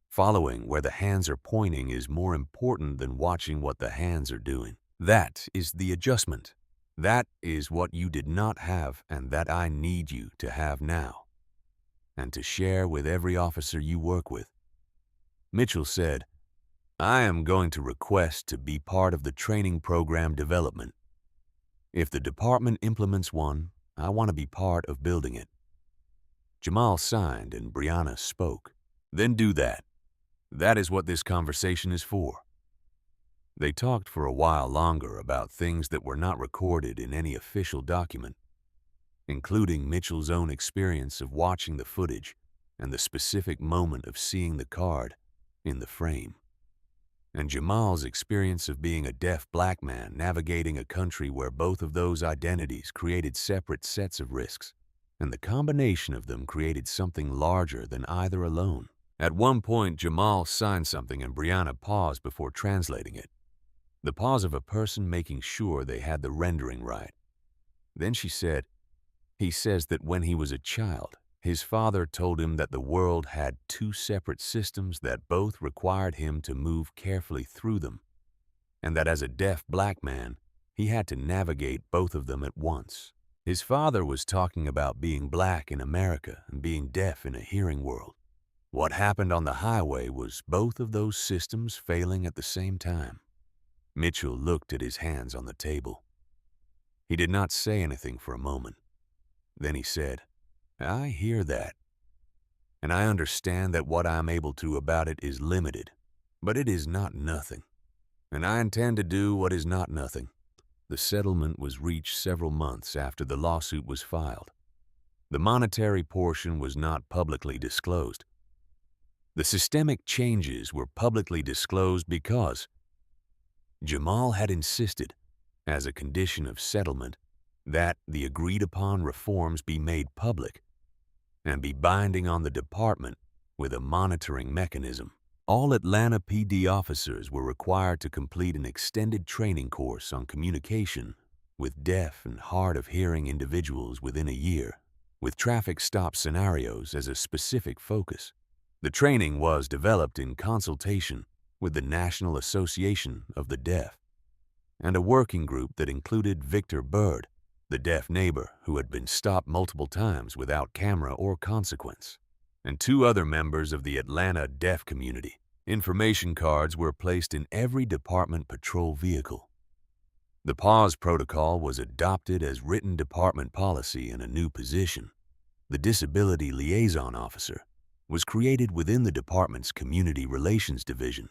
following where the hands are pointing is more important than watching what the hands are doing. That is the adjustment. That is what you did not have and that I need you to have now, and to share with every officer you work with." Mitchell said, "I am going to request to be part of the training program development. If the department implements one, I want to be part of building it." Jamal signed and Brianna spoke. "Then do that. That is what this conversation is for." They talked for a while longer about things that were not recorded in any official document, including Mitchell's own experience of watching the footage and the specific moment of seeing the card in the frame, and Jamal's experience of being a deaf black man navigating a country where both of those identities created separate sets of risks, and the combination of them created something larger than either alone. At one point, Jamal signed something and Brianna paused before translating it, the pause of a person making sure they had the rendering right. Then she said, "He says that when he was a child, his father told him that the world had two separate systems that both required him to move carefully through them, and that as a deaf black man, he had to navigate both of them at once. His father was talking about being black in America and being deaf in a hearing world. What happened on the highway was both of those systems failing at the same time." Mitchell looked at his hands on the table. He did not say anything for a moment. Then he said, "I hear that, and I understand that what I am able to about it is limited, but it is not nothing, and I intend to do what is not nothing." The settlement was reached several months after the lawsuit was filed. The monetary portion was not publicly disclosed. The systemic changes were publicly disclosed because Jamal had insisted, as a condition of settlement, that the agreed-upon reforms be made public and be binding on the department with a monitoring mechanism. All Atlanta PD officers were required to complete an extended training course on communication with deaf and hard-of-hearing individuals within a year, with traffic stop scenarios as a specific focus. The training was developed in consultation with the National Association of the Deaf and a working group that included Victor Bird, the deaf neighbor who had been stopped multiple times without camera or consequence, and 2 other members of the Atlanta deaf community. Information cards were placed in every department patrol vehicle. The pause protocol was adopted as written department policy in a new position. The Disability Liaison Officer was created within the department's Community Relations Division,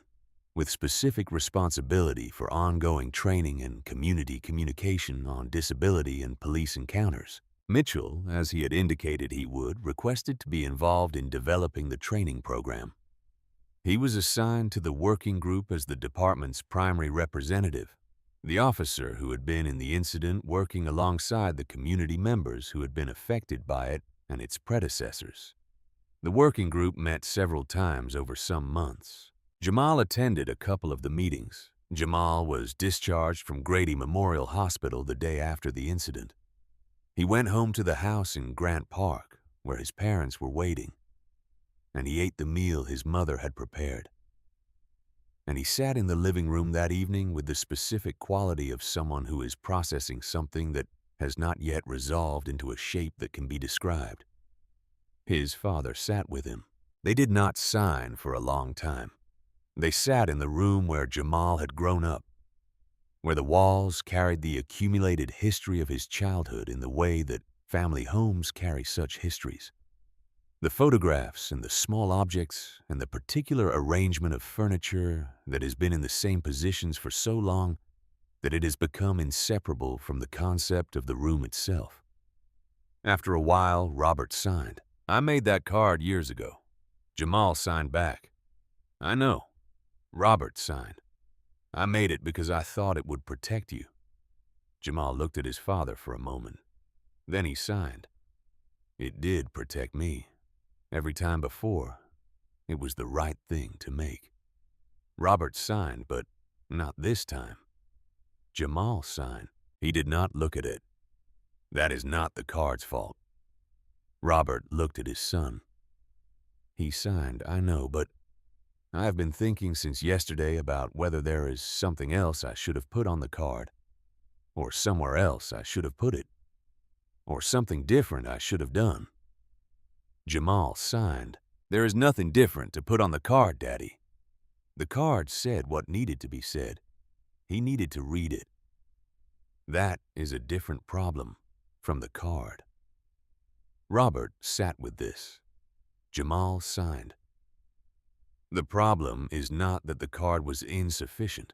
with specific responsibility for ongoing training and community communication on disability and police encounters. Mitchell, as he had indicated he would, requested to be involved in developing the training program. He was assigned to the working group as the department's primary representative, the officer who had been in the incident working alongside the community members who had been affected by it and its predecessors. The working group met several times over some months. Jamal attended a couple of the meetings. Jamal was discharged from Grady Memorial Hospital the day after the incident. He went home to the house in Grant Park, where his parents were waiting, and he ate the meal his mother had prepared. And he sat in the living room that evening with the specific quality of someone who is processing something that has not yet resolved into a shape that can be described. His father sat with him. They did not sign for a long time. They sat in the room where Jamal had grown up, where the walls carried the accumulated history of his childhood in the way that family homes carry such histories. The photographs and the small objects and the particular arrangement of furniture that has been in the same positions for so long that it has become inseparable from the concept of the room itself. After a while, Robert signed. "I made that card years ago." Jamal signed back. "I know." Robert signed. "I made it because I thought it would protect you." Jamal looked at his father for a moment. Then he signed. "It did protect me. Every time before, it was the right thing to make." Robert signed, but not this time. Jamal signed. He did not look at it. "That is not the card's fault." Robert looked at his son. He signed. "I know, but I have been thinking since yesterday about whether there is something else I should have put on the card, or somewhere else I should have put it, or something different I should have done." Jamal signed. "There is nothing different to put on the card, Daddy." The card said what needed to be said. He needed to read it. That is a different problem from the card. Robert sat with this. Jamal signed. "The problem is not that the card was insufficient.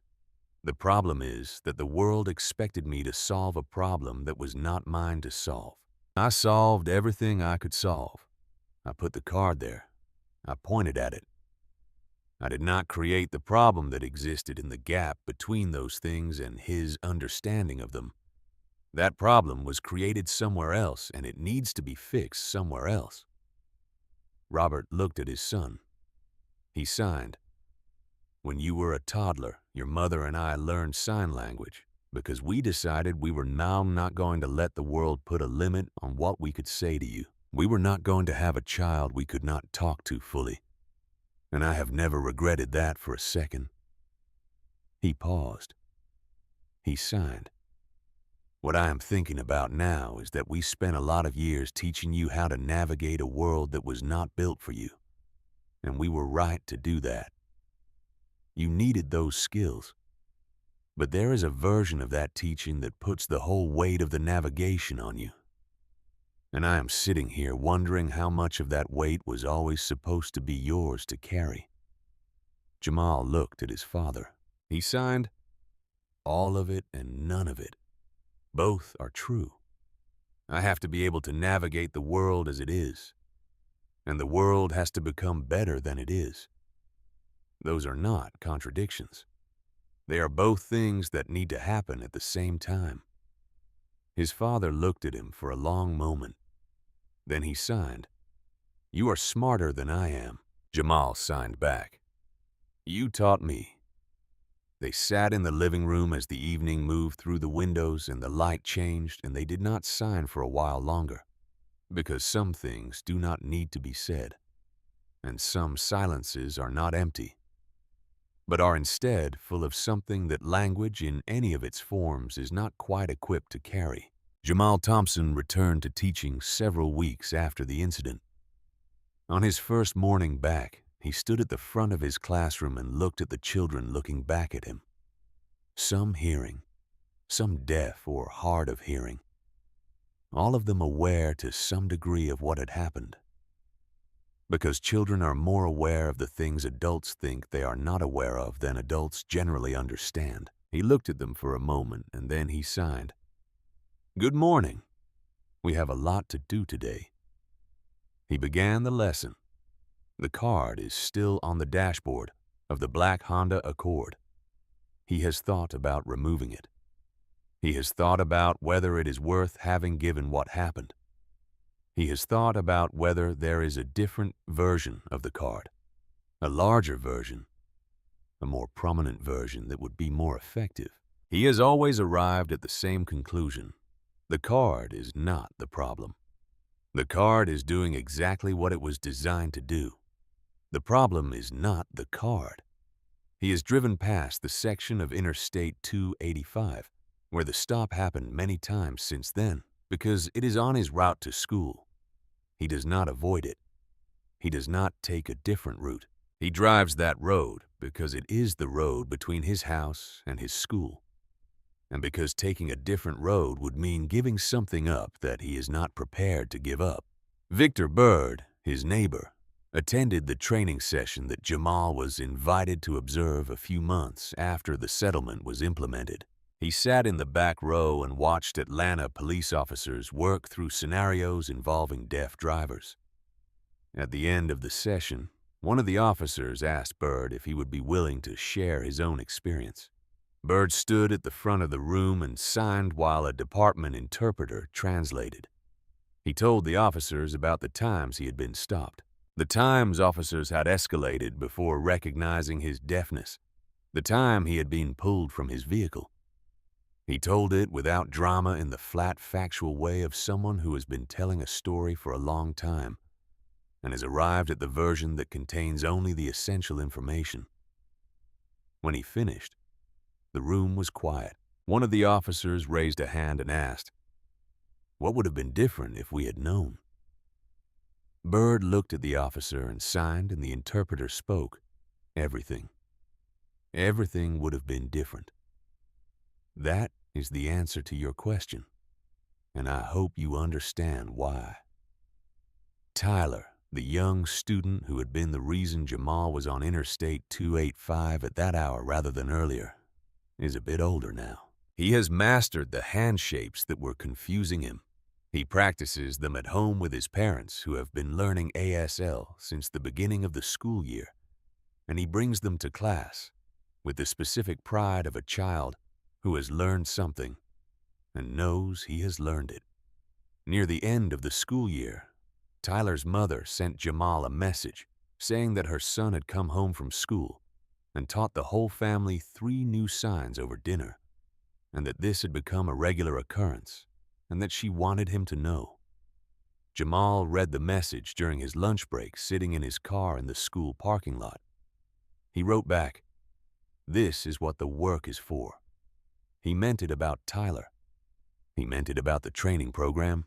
The problem is that the world expected me to solve a problem that was not mine to solve. I solved everything I could solve. I put the card there. I pointed at it. I did not create the problem that existed in the gap between those things and his understanding of them. That problem was created somewhere else, and it needs to be fixed somewhere else." Robert looked at his son. He signed. "When you were a toddler, your mother and I learned sign language because we decided we were now not going to let the world put a limit on what we could say to you. We were not going to have a child we could not talk to fully. And I have never regretted that for a second." He paused. He signed. "What I am thinking about now is that we spent a lot of years teaching you how to navigate a world that was not built for you. And we were right to do that. You needed those skills. But there is a version of that teaching that puts the whole weight of the navigation on you. And I am sitting here wondering how much of that weight was always supposed to be yours to carry." Jamal looked at his father. He signed. "All of it and none of it. Both are true. I have to be able to navigate the world as it is. and the world has to become better than it is. Those are not contradictions. They are both things that need to happen at the same time. His father looked at him for a long moment. Then he signed. "You are smarter than I am." Jamal signed back. "You taught me." They sat in the living room as the evening moved through the windows and the light changed, and they did not sign for a while longer, because some things do not need to be said, and some silences are not empty, but are instead full of something that language in any of its forms is not quite equipped to carry. Jamal Thompson returned to teaching several weeks after the incident. On his first morning back, he stood at the front of his classroom and looked at the children looking back at him. Some hearing, some deaf or hard of hearing, all of them aware to some degree of what had happened. Because children are more aware of the things adults think they are not aware of than adults generally understand. He looked at them for a moment and then he signed. "Good morning. We have a lot to do today." He began the lesson. The card is still on the dashboard of the black Honda Accord. He has thought about removing it. He has thought about whether it is worth having given what happened. He has thought about whether there is a different version of the card, a larger version, a more prominent version that would be more effective. He has always arrived at the same conclusion. The card is not the problem. The card is doing exactly what it was designed to do. The problem is not the card. He has driven past the section of Interstate 285, where the stop happened many times since then, because it is on his route to school. He does not avoid it. He does not take a different route. He drives that road because it is the road between his house and his school, and because taking a different road would mean giving something up that he is not prepared to give up. Victor Bird, his neighbor, attended the training session that Jamal was invited to observe a few months after the settlement was implemented. He sat in the back row and watched Atlanta police officers work through scenarios involving deaf drivers. At the end of the session, one of the officers asked Bird if he would be willing to share his own experience. Bird stood at the front of the room and signed while a department interpreter translated. He told the officers about the times he had been stopped, the times officers had escalated before recognizing his deafness, the time he had been pulled from his vehicle. He told it without drama in the flat, factual way of someone who has been telling a story for a long time and has arrived at the version that contains only the essential information. When he finished, the room was quiet. One of the officers raised a hand and asked, "What would have been different if we had known?" Bird looked at the officer and signed, and the interpreter spoke. "Everything. Everything would have been different." That is the answer to your question, and I hope you understand why. Tyler, the young student who had been the reason Jamal was on Interstate 285 at that hour rather than earlier, is a bit older now. He has mastered the hand shapes that were confusing him. He practices them at home with his parents, who have been learning ASL since the beginning of the school year, and he brings them to class with the specific pride of a child who has learned something and knows he has learned it. Near the end of the school year, Tyler's mother sent Jamal a message saying that her son had come home from school and taught the whole family 3 new signs over dinner, and that this had become a regular occurrence, and that she wanted him to know. Jamal read the message during his lunch break sitting in his car in the school parking lot. He wrote back, "This is what the work is for." He meant it about Tyler. He meant it about the training program.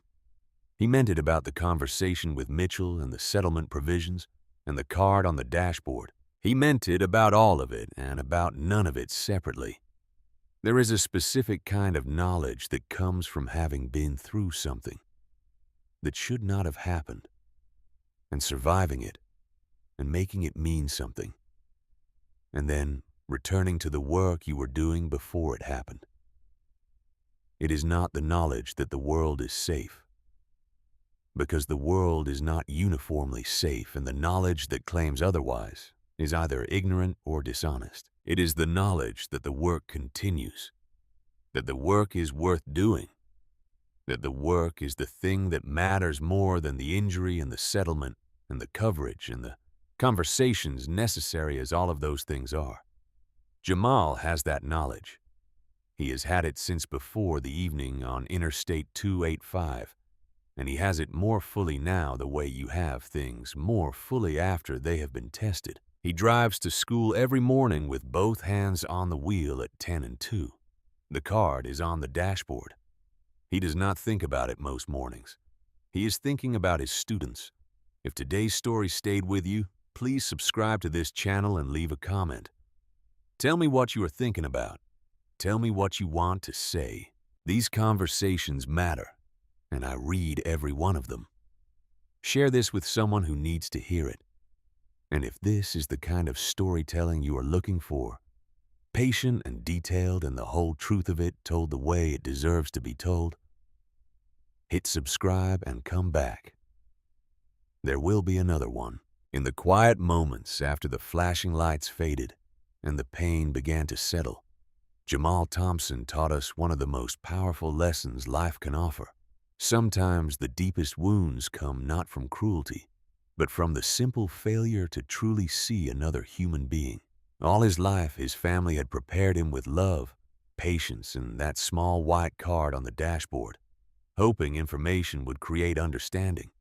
He meant it about the conversation with Mitchell and the settlement provisions and the card on the dashboard. He meant it about all of it and about none of it separately. There is a specific kind of knowledge that comes from having been through something that should not have happened, and surviving it and making it mean something, and then returning to the work you were doing before it happened. It is not the knowledge that the world is safe. Because the world is not uniformly safe, and the knowledge that claims otherwise is either ignorant or dishonest. It is the knowledge that the work continues, that the work is worth doing, that the work is the thing that matters more than the injury and the settlement and the coverage and the conversations, necessary as all of those things are. Jamal has that knowledge. He has had it since before the evening on Interstate 285, and he has it more fully now, the way you have things more fully after they have been tested. He drives to school every morning with both hands on the wheel at 10 and 2. The card is on the dashboard. He does not think about it most mornings. He is thinking about his students. If today's story stayed with you, please subscribe to this channel and leave a comment. Tell me what you are thinking about. Tell me what you want to say. These conversations matter, and I read every one of them. Share this with someone who needs to hear it. And if this is the kind of storytelling you are looking for, patient and detailed and the whole truth of it told the way it deserves to be told, hit subscribe and come back. There will be another one. In the quiet moments after the flashing lights faded and the pain began to settle, Jamal Thompson taught us one of the most powerful lessons life can offer. Sometimes the deepest wounds come not from cruelty, but from the simple failure to truly see another human being. All his life, his family had prepared him with love, patience, and that small white card on the dashboard, hoping information would create understanding.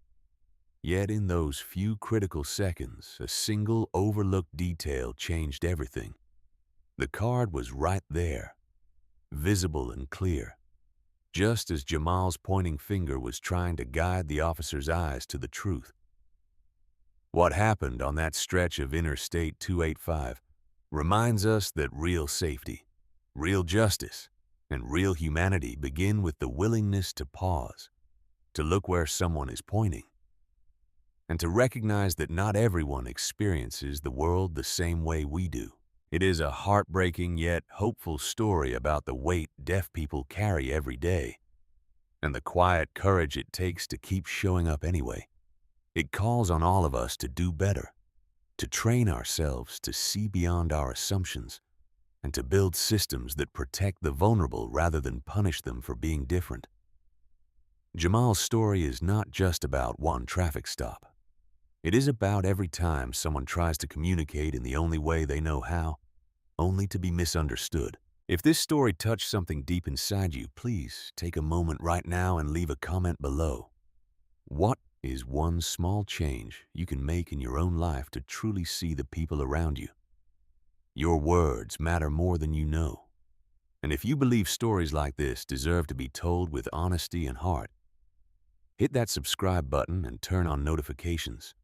Yet in those few critical seconds, a single overlooked detail changed everything. The card was right there, visible and clear, just as Jamal's pointing finger was trying to guide the officer's eyes to the truth. What happened on that stretch of Interstate 285 reminds us that real safety, real justice, and real humanity begin with the willingness to pause, to look where someone is pointing, and to recognize that not everyone experiences the world the same way we do. It is a heartbreaking yet hopeful story about the weight deaf people carry every day, and the quiet courage it takes to keep showing up anyway. It calls on all of us to do better, to train ourselves to see beyond our assumptions, and to build systems that protect the vulnerable rather than punish them for being different. Jamal's story is not just about one traffic stop. It is about every time someone tries to communicate in the only way they know how, only to be misunderstood. If this story touched something deep inside you, please take a moment right now and leave a comment below. What is one small change you can make in your own life to truly see the people around you? Your words matter more than you know. And if you believe stories like this deserve to be told with honesty and heart, hit that subscribe button and turn on notifications.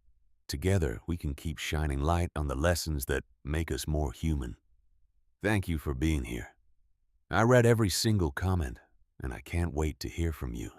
Together, we can keep shining light on the lessons that make us more human. Thank you for being here. I read every single comment, and I can't wait to hear from you.